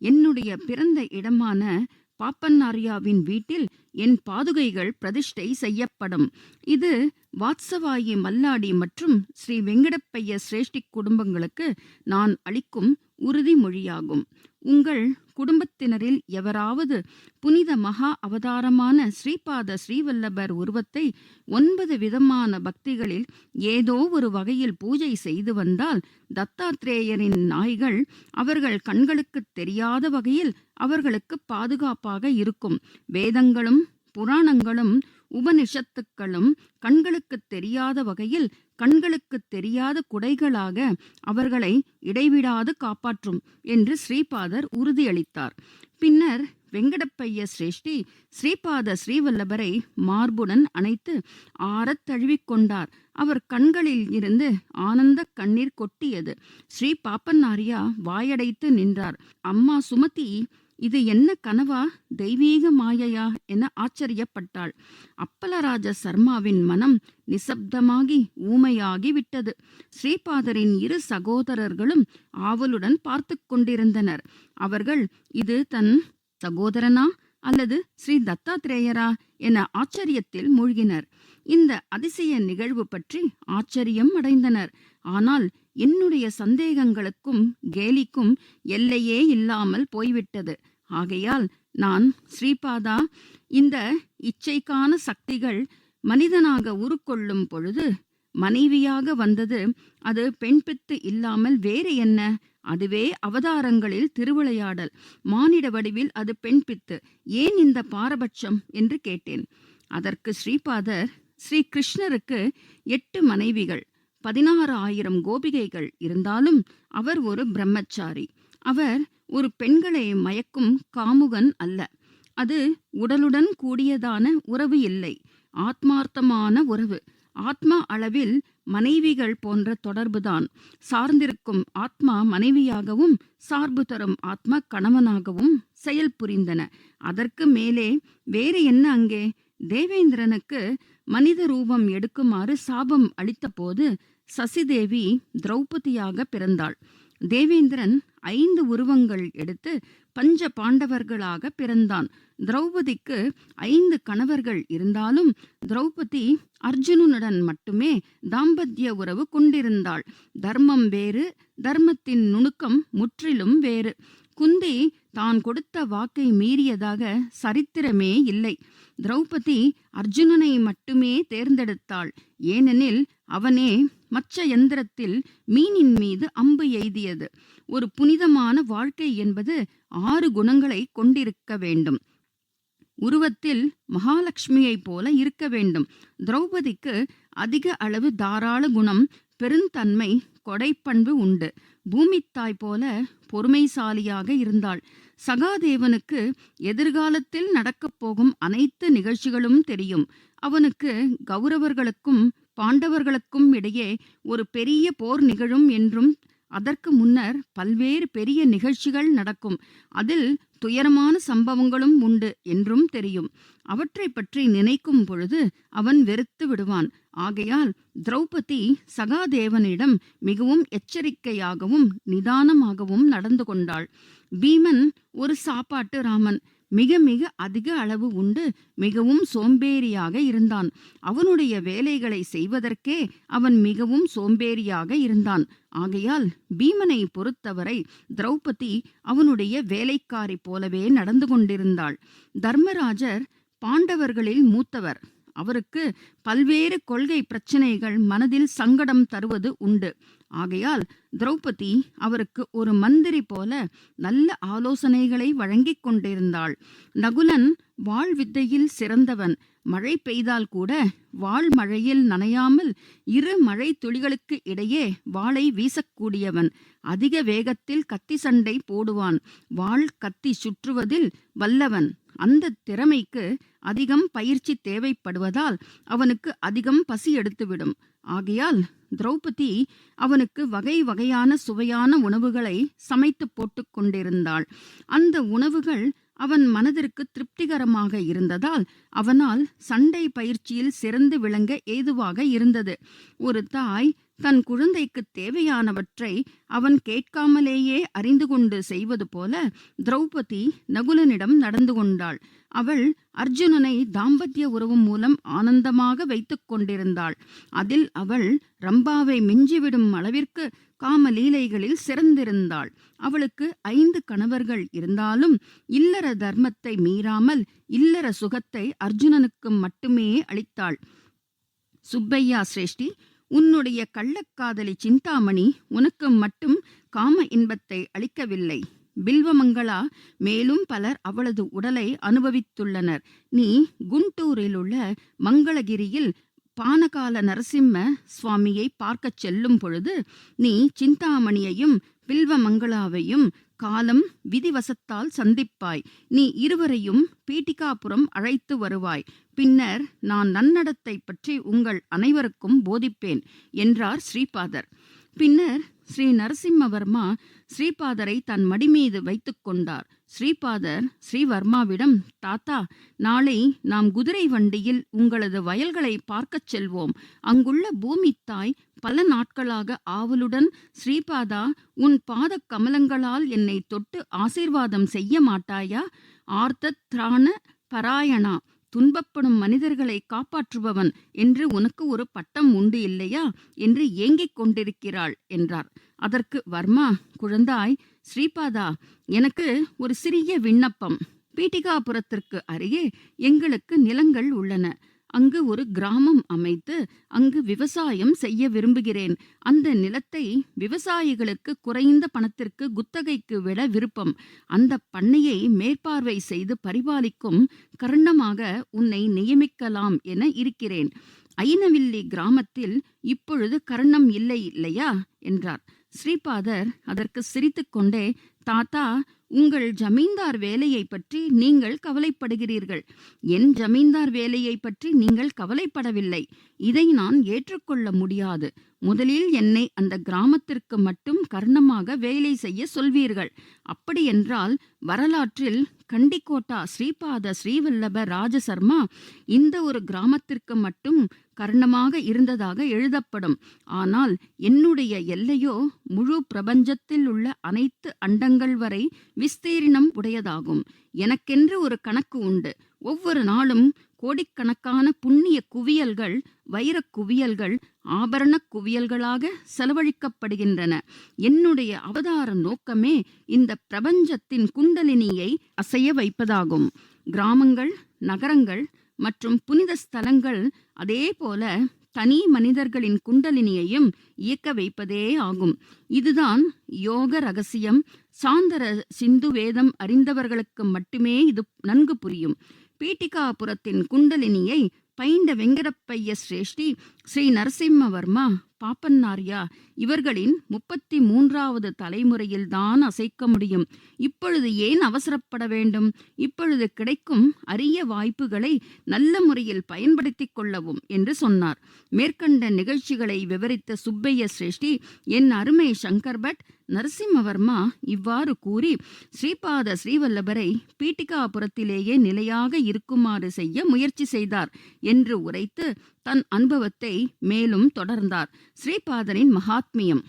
என்னுடைய பிறந்த இடமான பாப்பன்னாரியாவின் வீட்டில் என் பாதுகைகள் பிரதிஷ்டை செய்யப்படும். இது வாத்சவாயி மல்லாடி மற்றும் ஸ்ரீ வெங்கடப்பைய சிரேஷ்டி குடும்பங்களுக்கு நான் அளிக்கும் உறுதிமொழியாகும். உங்கள் குடும்பத்தினரில் எவராவது புனித மகா அவதாரமான ஸ்ரீபாத ஸ்ரீவல்லபர் உருவத்தை 9 விதமான பக்திகளில் ஏதோ ஒரு வகையில் பூஜை செய்து வந்தால், தத்தாத்ரேயரின் நாய்கள் அவர்கள் கண்களுக்கு தெரியாத வகையில் அவர்களுக்கு பாதுகாப்பாக இருக்கும். வேதங்களும் புராணங்களும் உபனிஷத்துக்களும் கண்களுக்கு தெரியாத வகையில் கண்களுக்கு தெரியாத குடைகளாக அவர்களை இடைவிடாது காப்பாற்றும் என்று ஸ்ரீபாதர் உறுதியளித்தார். பின்னர் வெங்கடப்பைய சிரேஷ்டி ஸ்ரீபாத ஸ்ரீவல்லபரை மார்புடன் அணைத்து ஆறத் தழுவிக்கொண்டார். அவர் கண்களில் இருந்து ஆனந்த கண்ணீர் கொட்டியது. ஸ்ரீ பாப்பன்னாரியா வாயடைத்து நின்றார். அம்மா சுமதி, இது என்ன கனவா, தெய்வீக மாயையா என ஆச்சரியப்பட்டாள். அப்பலராஜ சர்மாவின் மனம் நிசப்தமாகி ஊமையாகி விட்டது. ஸ்ரீபாதரின் இரு சகோதரர்களும் ஆவலுடன் பார்த்து கொண்டிருந்தனர். அவர்கள் இது தன் சகோதரனா அல்லது ஸ்ரீ தத்தாத்ரேயரா என ஆச்சரியத்தில் மூழ்கினர். இந்த அதிசய நிகழ்வு பற்றி ஆச்சரியம் அடைந்தனர். ஆனால் என்னுடைய சந்தேகங்களுக்கும் கேலிக்கும் எல்லையே இல்லாமல் போய்விட்டது. ஆகையால் நான், ஸ்ரீபாதா, இந்த இச்சைக்கான சக்திகள் மனிதனாக உருக்கொள்ளும் பொழுது மனைவியாக வந்தது அது பெண் பித்து இல்லாமல் வேறு என்ன? அதுவே அவதாரங்களில் திருவிளையாடல். மானிட வடிவில் அது பெண் பித்து. ஏன் இந்த பாரபட்சம் என்று கேட்டேன். அதற்கு ஸ்ரீபாதர், ஸ்ரீ கிருஷ்ணருக்கு 8 மனைவிகள், 16,000 கோபிகைகள் இருந்தாலும் அவர் ஒரு பிரம்மச்சாரி. அவர் ஒரு பெண்களை மயக்கும் காமுகன் அல்ல. அது உடலுடன் கூடியதான உறவு இல்லை, ஆத்மார்த்தமான உறவு. ஆத்மா அளவில் மனைவிகள் போன்ற தொடர்புதான். சார்ந்திருக்கும் ஆத்மா மனைவியாகவும் சார்பு தரும் ஆத்மா கணவனாகவும் செயல் புரிந்தன. அதற்கு மேலே வேறு என்ன அங்கே? தேவேந்திரனுக்கு மனித ரூபம் எடுக்குமாறு சாபம் அளித்தபோது சசிதேவி திரௌபதியாக பிறந்தாள். தேவேந்திரன் 5 உருவங்கள் எடுத்து பஞ்ச பாண்டவர்களாக பிறந்தான். திரௌபதிக்கு 5 கணவர்கள் இருந்தாலும் திரௌபதி அர்ஜுனனுடன் மட்டுமே தாம்பத்திய உறவு கொண்டிருந்தாள். தர்மம் வேறு, தர்மத்தின் நுணுக்கம் முற்றிலும் வேறு. குந்தி தான் கொடுத்த வாக்கை மீறியதாக சரித்திரமே இல்லை. திரௌபதி அர்ஜுனனை மட்டுமே தேர்ந்தெடுத்தாள். ஏனெனில் அவனே மச்ச யந்திரத்தில் மீனின் மீது அம்பு எய்தியது. ஒரு புனிதமான வாழ்க்கை என்பது 6 குணங்களை கொண்டிருக்க வேண்டும். உருவத்தில் மகாலட்சுமியைப் போல இருக்க வேண்டும். திரௌபதிக்கு அதிக அளவு தாராள குணம், பெருந்தன்மை, கொடைப்பண்பு உண்டு. பூமித்தாய் போல பொறுமைசாலியாக இருந்தாள். சகாதேவனுக்கு எதிர்காலத்தில் நடக்கப் போகும் அனைத்து நிகழ்ச்சிகளும் தெரியும். அவனுக்கு கௌரவர்களுக்கும் பாண்டவர்களுக்கும் இடையே ஒரு பெரிய போர் நிகழும் என்றும் அதற்கு முன்னர் பல்வேறு பெரிய நிகழ்ச்சிகள் நடக்கும், அதில் துயரமான சம்பவங்களும் உண்டு என்றும் தெரியும். அவற்றை பற்றி நினைக்கும் பொழுது அவன் வெறுத்து விடுவான். ஆகையால் திரௌபதி சகாதேவனிடம் மிகவும் எச்சரிக்கையாகவும் நிதானமாகவும் நடந்து கொண்டாள். பீமன் ஒரு சாப்பாட்டு ராமன். மிக மிக அதிக அளவு உண்டு மிகவும் சோம்பேறியாக இருந்தான். அவனுடைய வேலைகளை செய்வதற்கே அவன் மிகவும் சோம்பேறியாக இருந்தான். ஆகையால் பீமனை பொறுத்தவரை திரௌபதி அவனுடைய வேலைக்காரி போலவே நடந்து கொண்டிருந்தாள். தர்மராஜர் பாண்டவர்களில் மூத்தவர். அவருக்கு பல்வேறு கொள்கை பிரச்சனைகள் மனதில் சங்கடம் தருவது உண்டு. ஆகையால் திரௌபதி அவருக்கு ஒரு மந்திரி போல நல்ல ஆலோசனைகளை வழங்கிக் கொண்டிருந்தாள். நகுலன் வாள் வித்தையில் சிறந்தவன். மழை பெய்தால் கூட வாள் மழையில் நனையாமல் 2 மழை துளிகளுக்கு இடையே வாளை வீசக்கூடியவன். அதிக வேகத்தில் கத்தி சண்டை போடுவான். வாள் கத்தி சுற்றுவதில் வல்லவன். அந்த திறமைக்கு அதிகம் பயிற்சி தேவைப்படுவதால் அவனுக்கு அதிகம் பசி எடுத்துவிடும். ஆகையால் திரௌபதி அவனுக்கு வகை வகையான சுவையான உணவுகளை சமைத்து போட்டு கொண்டிருந்தாள். அந்த உணவுகள் அவன் மனதிற்கு திருப்திகரமாக இருந்ததால் அவனால் சண்டை பயிற்சியில் சிறந்து விளங்க ஏதுவாக இருந்தது. ஒரு தாய் தன் குழந்தைக்கு தேவையானவற்றை அவன் கேட்காமலேயே அறிந்து கொண்டு செய்வது போல திரௌபதி நகுலனிடம் நடந்து கொண்டாள். அவள் அர்ஜுனனை தாம்பத்திய உறவு மூலம் ஆனந்தமாக வைத்துக் கொண்டிருந்தாள். அதில் அவள் ரம்பாவை மிஞ்சிவிடும் அளவிற்கு காமலீலைகளில் சிறந்திருந்தாள். அவளுக்கு 5 கணவர்கள் இருந்தாலும் இல்லற தர்மத்தை மீறாமல் இல்லற சுகத்தை அர்ஜுனனுக்கு மட்டுமே அளித்தாள். சுப்பையா சிரேஷ்டி, உன்னுடைய கள்ளக்காதலி சிந்தாமணி உனக்கு மட்டும் காம இன்பத்தை அளிக்கவில்லை. பில்வமங்களா மேலும் பலர் அவளது உடலை அனுபவித்துள்ளனர். நீ குண்டூரில் உள்ள மங்களகிரியில் பானகால நரசிம்ம சுவாமியை பார்க்கச் செல்லும் பொழுது நீ சிந்தாமணியையும் பில்வமங்களாவையும் காலம் விதிவசத்தால் சந்திப்பாய். நீ இருவரையும் பீட்டிகாபுரம் அழைத்து வருவாய். பின்னர் நான் நன்னடத்தை பற்றி உங்கள் அனைவருக்கும் போதிப்பேன் என்றார் ஸ்ரீபாதர். பின்னர் ஸ்ரீ நரசிம்மவர்மா ஸ்ரீபாதரை தன் மடி மீது வைத்து கொண்டார். ஸ்ரீபாதர் ஸ்ரீவர்மாவிடம், தாத்தா, நாளை நாம் குதிரை வண்டியில் உங்களது வயல்களை பார்க்கச் செல்வோம். அங்குள்ள பூமி தாய் பல நாட்களாக ஆவலுடன், ஸ்ரீபாதா, உன் பாத கமலங்களால் என்னை தொட்டு ஆசீர்வாதம் செய்ய மாட்டாயா? ஆர்த்த திராண பராயணா, துன்பப்படும் மனிதர்களை காப்பாற்றுபவன் என்று உனக்கு ஒரு பட்டம் உண்டு இல்லையா என்று ஏங்கிக் கொண்டிருக்கிறாள் என்றார். அதற்கு வர்மா, குழந்தாய், ஸ்ரீபாதா, எனக்கு ஒரு சிறிய விண்ணப்பம். பீட்டிகாபுரத்திற்கு அருகே எங்களுக்கு நிலங்கள் உள்ளன. அங்கு ஒரு கிராமம் அமைத்து அங்கு விவசாயம் செய்ய விரும்புகிறேன். அந்த நிலத்தை விவசாயிகளுக்கு குறைந்த பணத்திற்கு குத்தகைக்கு விட விருப்பம். அந்த பண்ணையை மேற்பார்வை செய்து பரிபாலிக்கும் கர்ணமாக உன்னை நியமிக்கலாம் என இருக்கிறேன். ஐனவில்லி கிராமத்தில் இப்பொழுது கர்ணம் இல்லை இல்லையா என்றார். ஸ்ரீபாதர் அதற்கு சிரித்துக்கொண்டே, தாத்தா, உங்கள் ஜமீன்தார் வேலையை பற்றி நீங்கள் கவலைப்படுகிறீர்கள். என் ஜமீன்தார் வேலையை பற்றி நீங்கள் கவலைப்படவில்லை. இதை நான் ஏற்றுக்கொள்ள முடியாது. முதலில் என்னை அந்த கிராமத்திற்கு மட்டும் கர்ணமாக வேலை செய்ய சொல்வீர்கள். அப்படியென்றால் வரலாற்றில் கண்டிக்கோட்டா ஸ்ரீபாத ஸ்ரீவல்லப ராஜசர்மா இந்த ஒரு கிராமத்திற்கு மட்டும் கர்ணமாக இருந்ததாக எழுதப்படும். ஆனால் என்னுடைய எல்லையோ முழு பிரபஞ்சத்தில் உள்ள அனைத்து அண்டங்கள் வரை விஸ்தீர்ணம் உடையதாகும். எனக்கென்று ஒரு கணக்கு உண்டு. ஒவ்வொரு நாளும் கோடிக்கணக்கான புண்ணிய குவியல்கள், வைரக் குவியல்கள், ஆபரண குவியல்களாக செலவழிக்கப்படுகின்றன. என்னுடைய அவதார நோக்கமே இந்த பிரபஞ்சத்தின் குண்டலினியை அசைய வைப்பதாகும். கிராமங்கள், நகரங்கள் மற்றும் புனித ஸ்தலங்கள் அதே போல தனி மனிதர்களின் குண்டலினியையும் இயக்க வைப்பதே ஆகும். இதுதான் யோக ரகசியம். சாந்தர சிந்து வேதம் அறிந்தவர்களுக்கு மட்டுமே இது நன்கு புரியும். பீட்டிகாபுரத்தின் குண்டலினியை பைண்ட வெங்கடப்பைய சிரேஷ்டி, ஸ்ரீ நரசிம்மவர்மா, பாப்பன்னார்யா இவர்களின் 33வது தலைமுறையில்தான் அசைக்க முடியும். இப்பொழுது ஏன் அவசரப்பட வேண்டும்? இப்பொழுது கிடைக்கும் அரிய வாய்ப்புகளை நல்ல முறையில் பயன்படுத்திக் கொள்ளவும் என்று சொன்னார். மேற்கண்ட நிகழ்ச்சிகளை விவரித்த சுப்பைய சிரேஷ்டி, என் அருமை சங்கர் பட், நரசிம்மவர்மா இவ்வாறு கூறி ஸ்ரீபாத ஸ்ரீவல்லபரை பீட்டிகாபுரத்திலேயே நிலையாக இருக்குமாறு செய்ய முயற்சி செய்தார் என்று உரைத்து தன் அனுபவத்தை மேலும் தொடர்ந்தார். ஸ்ரீபாதரின் மகாத்மியம்.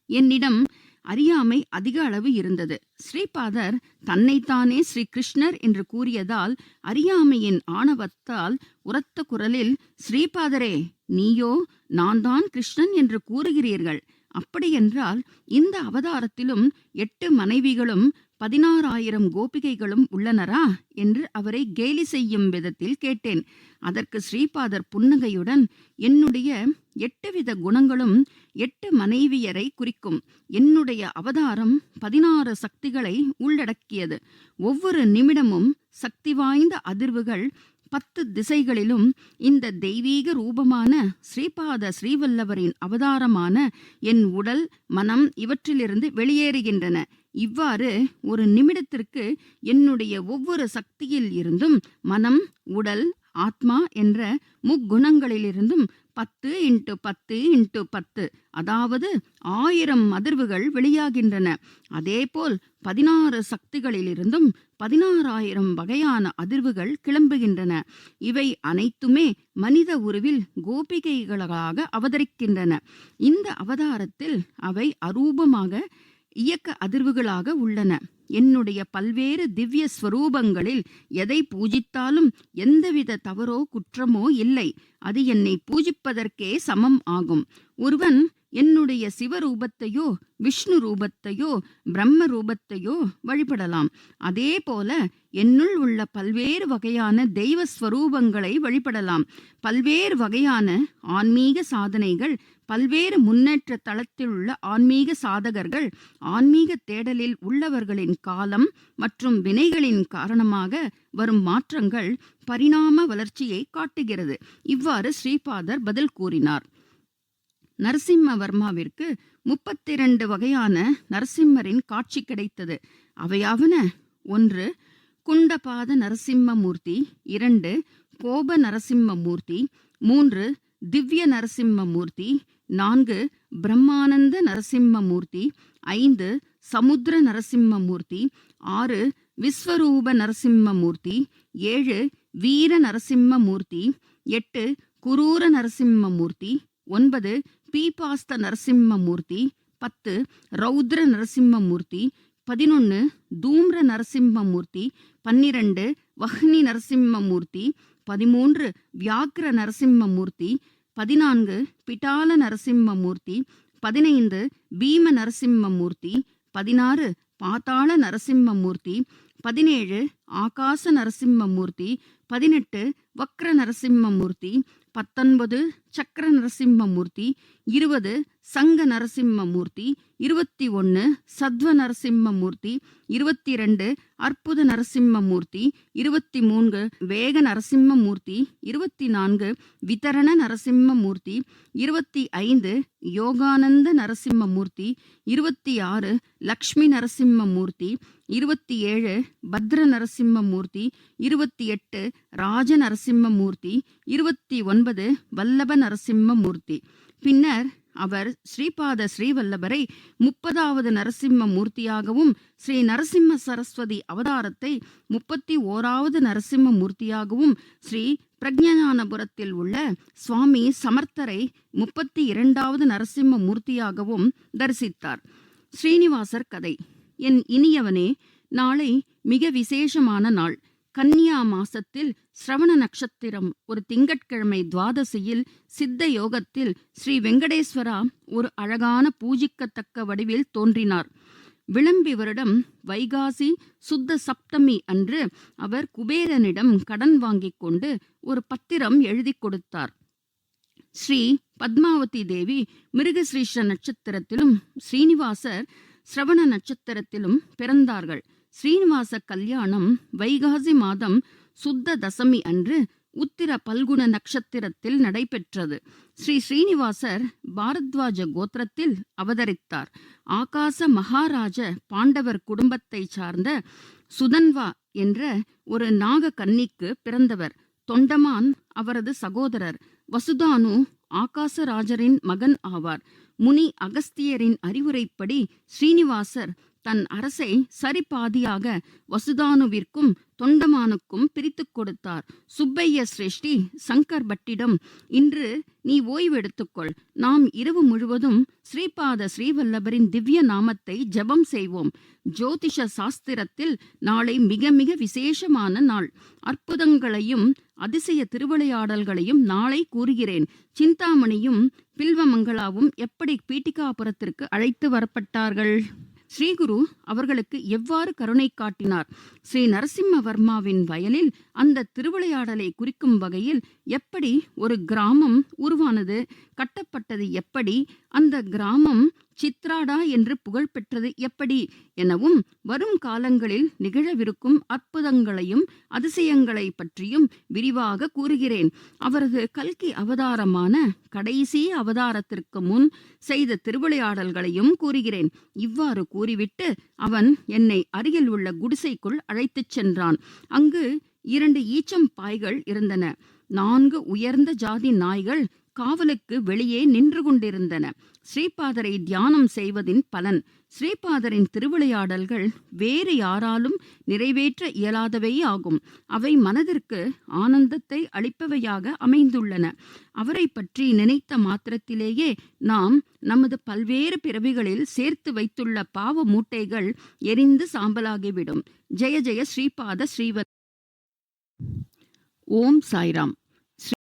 என்னிடம் அறியாமை அதிக அளவு இருந்தது. ஸ்ரீபாதர் தன்னைத்தானே ஸ்ரீ கிருஷ்ணர் என்று கூறியதால் அறியாமையின் ஆணவத்தால் உரத்த குரலில், ஸ்ரீபாதரே, நீயோ நான் தான் கிருஷ்ணன் என்று கூறுகிறீர்கள். அப்படியென்றால் இந்த அவதாரத்திலும் 8 மனைவிகளும் 16,000 கோபிகைகளும் உள்ளனரா என்று அவரை கேலி செய்யும் விதத்தில் கேட்டேன். அதற்கு ஸ்ரீபாதர் புன்னகையுடன், என்னுடைய 8 வித குணங்களும் 8 மனைவியரை குறிக்கும். என்னுடைய அவதாரம் 16 சக்திகளை உள்ளடக்கியது. ஒவ்வொரு நிமிடமும் சக்தி வாய்ந்த அதிர்வுகள் 10 திசைகளிலும் இந்த தெய்வீக ரூபமான ஸ்ரீபாத ஸ்ரீவல்லபரின் அவதாரமான என் உடல், மனம் இவற்றிலிருந்து வெளியேறுகின்றன. இவ்வாறு ஒரு நிமிடத்திற்கு என்னுடைய ஒவ்வொரு சக்தியில் இருந்தும் மனம், உடல், ஆத்மா என்ற முக்குணங்களிலிருந்தும் 10 × 10 × 10 அதாவது 1000 அதிர்வுகள் வெளியாகின்றன. அதேபோல் 16 சக்திகளிலிருந்தும் 16,000 வகையான அதிர்வுகள் கிளம்புகின்றன. இவை அனைத்துமே மனித உருவில் கோபிகைகளாக அவதரிக்கின்றன. இந்த அவதாரத்தில் அவை அரூபமாக இயக்க அதிர்வுகளாக உள்ளன. என்னுடைய பல்வேறு திவ்ய ஸ்வரூபங்களில் எதை பூஜித்தாலும் எந்தவித தவறோ குற்றமோ இல்லை. அது என்னை பூஜிப்பதற்கே சமம் ஆகும். ஒருவன் என்னுடைய சிவரூபத்தையோ விஷ்ணு ரூபத்தையோ பிரம்ம ரூபத்தையோ வழிபடலாம். அதே போல என்னுள் உள்ள பல்வேறு வகையான தெய்வ ஸ்வரூபங்களை வழிபடலாம். பல்வேறு வகையான ஆன்மீக சாதனைகள், பல்வேறு முன்னேற்ற தளத்தில் உள்ள ஆன்மீக சாதகர்கள், ஆன்மீக தேடலில் உள்ளவர்களின் காலம் மற்றும் வினைகளின் காரணமாக வரும் மாற்றங்கள் பரிணாம வளர்ச்சியை காட்டுகிறது. இவ்வாறு ஸ்ரீபாதர் பதில் கூறினார். நரசிம்மவர்மாவிற்கு 32 வகையான நரசிம்மரின் காட்சி கிடைத்தது. அவையாவன: 1. குண்டபாத நரசிம்மமூர்த்தி, 2. கோப நரசிம்மமூர்த்தி, 3. திவ்ய நரசிம்மமூர்த்தி, 4. பிரம்மானந்த நரசிம்மமூர்த்தி, 5 சமுத்திர நரசிம்மமூர்த்தி, 6 விஸ்வரூப நரசிம்மமூர்த்தி, 7 வீர நரசிம்மமூர்த்தி, 8 குரூர நரசிம்மமூர்த்தி, 9 பீபாஸ்த நரசிம்மமூர்த்தி, 10 ரௌத்ர நரசிம்மமூர்த்தி, 11 தூம்ர நரசிம்மமூர்த்தி, 12 வஹ்னி நரசிம்மமூர்த்தி, 13 வியாக்ர நரசிம்மமூர்த்தி, 14 பிட்டால நரசிம்மமூர்த்தி, 15 பீம நரசிம்மமூர்த்தி, 16 பாதாள நரசிம்மமூர்த்தி, 17 ஆகாச நரசிம்மமூர்த்தி, 18 வக்ர நரசிம்மமூர்த்தி, 19 சக்கர நரசிம்மமூர்த்தி, 20 சங்க நரசிம்மமூர்த்தி, 21 சத்வ நரசிம்மமூர்த்தி, 22 அற்புத நரசிம்மமூர்த்தி, 23 வேக நரசிம்மமூர்த்தி, 24 விதரண நரசிம்மமூர்த்தி, 25 யோகானந்த நரசிம்மமூர்த்தி, 26 லக்ஷ்மி நரசிம்மமூர்த்தி, 27 பத்ர நரசிம்மமூர்த்தி, 28 ராஜ நரசிம்மமூர்த்தி, 29 வல்லப நரசிம்மமூர்த்தி. பின்னர் அவர் ஸ்ரீபாத ஸ்ரீவல்லபரை 30வது நரசிம்ம மூர்த்தியாகவும், ஸ்ரீ நரசிம்ம சரஸ்வதி அவதாரத்தை 31வது நரசிம்ம மூர்த்தியாகவும், ஸ்ரீ பிரஜஞானபுரத்தில் உள்ள சுவாமி சமர்த்தரை 32வது நரசிம்ம மூர்த்தியாகவும் தரிசித்தார். ஸ்ரீனிவாசர் கதை. என் இனியவனே, நாளை மிக விசேஷமான நாள். கன்னியா மாசத்தில் சிரவண நட்சத்திரம் ஒரு திங்கட்கிழமை துவாதசியில் சித்த யோகத்தில் ஸ்ரீ வெங்கடேஸ்வரா ஒரு அழகான பூஜிக்கத்தக்க வடிவில் தோன்றினார். விளம்பி வருடம் வைகாசி சுத்த சப்தமி அன்று அவர் குபேரனிடம் கடன் வாங்கிக் கொண்டு ஒரு பத்திரம் எழுதி கொடுத்தார். ஸ்ரீ பத்மாவதி தேவி மிருகஸ்ரீஷ நட்சத்திரத்திலும் ஸ்ரீனிவாசர் சிரவண நட்சத்திரத்திலும் பிறந்தார்கள். ஸ்ரீனிவாச கல்யாணம் வைகாசி மாதம் சுத்த தசமி அன்று உத்திர பல்குண நட்சத்திரத்தில் நடைபெற்றது. ஸ்ரீனிவாசர் பாரத்வாஜ கோத்திரத்தில் அவதரித்தார். ஆகாச மகாராஜ பாண்டவர் குடும்பத்தை சார்ந்த சுதன்வா என்ற ஒரு நாக கன்னிக்கு பிறந்தவர். தொண்டமான் அவரது சகோதரர். வசுதானு ஆகாசராஜரின் மகன் ஆவார். முனி அகஸ்தியரின் அறிவுரைப்படி ஸ்ரீனிவாசர் தன் அரசை சரிபாதியாக வசுதானுவிற்கும் தொண்டமானுக்கும் பிரித்துக் கொடுத்தார். சுப்பைய சிரேஷ்டி சங்கர் பட்டிடம், இன்று நீ ஓய்வெடுத்துக்கொள். நாம் இரவு முழுவதும் ஸ்ரீபாத ஸ்ரீவல்லபரின் திவ்ய நாமத்தை ஜபம் செய்வோம். ஜோதிஷ சாஸ்திரத்தில் நாளை மிக மிக விசேஷமான நாள். அற்புதங்களையும் அதிசய திருவிளையாடல்களையும் நாளை கூறுகிறேன். சிந்தாமணியும் பில்வமங்களாவும் எப்படி பீட்டிகாபுரத்திற்கு அழைத்து வரப்பட்டார்கள்? ஸ்ரீகுரு அவர்களுக்கு எவ்வாறு கருணை காட்டினார்? ஸ்ரீ நரசிம்மவர்மாவின் வயலில் அந்த திருவிளையாடலை குறிக்கும் வகையில் எப்படி ஒரு கிராமம் உருவானது, கட்டப்பட்டது எப்படி, அந்த கிராமம் சித்ராடா என்று புகழ் பெற்றது எப்படி எனவும், வரும் காலங்களில் நிகழவிருக்கும் அற்புதங்களையும் அதிசயங்களை பற்றியும் விரிவாக கூறுகிறேன். அவரது கல்கி அவதாரமான கடைசி அவதாரத்திற்கு முன் செய்த திருவிளையாடல்களையும் கூறுகிறேன். இவ்வாறு கூறிவிட்டு அவன் என்னை அருகில் உள்ள குடிசைக்குள் அழைத்துச் சென்றான். அங்கு 2 ஈச்சம் பாய்கள் இருந்தன. 4 உயர்ந்த ஜாதி நாய்கள் காவலுக்கு வெளியே நின்று கொண்டிருந்தன. ஸ்ரீபாதரை தியானம் செய்வதின் பலன். ஸ்ரீபாதரின் திருவிளையாடல்கள் வேறு யாராலும் நிறைவேற்ற இயலாதவை ஆகும். அவை மனதிற்கு ஆனந்தத்தை அளிப்பவையாக அமைந்துள்ளன. அவரை பற்றி நினைத்த மாத்திரத்திலேயே நாம் நமது பல்வேறு பிறவிகளில் சேர்த்து வைத்துள்ள பாவ மூட்டைகள் எரிந்து சாம்பலாகிவிடும். ஜெய ஜெய ஸ்ரீபாத ஸ்ரீவ. ஓம் சாய்ராம்.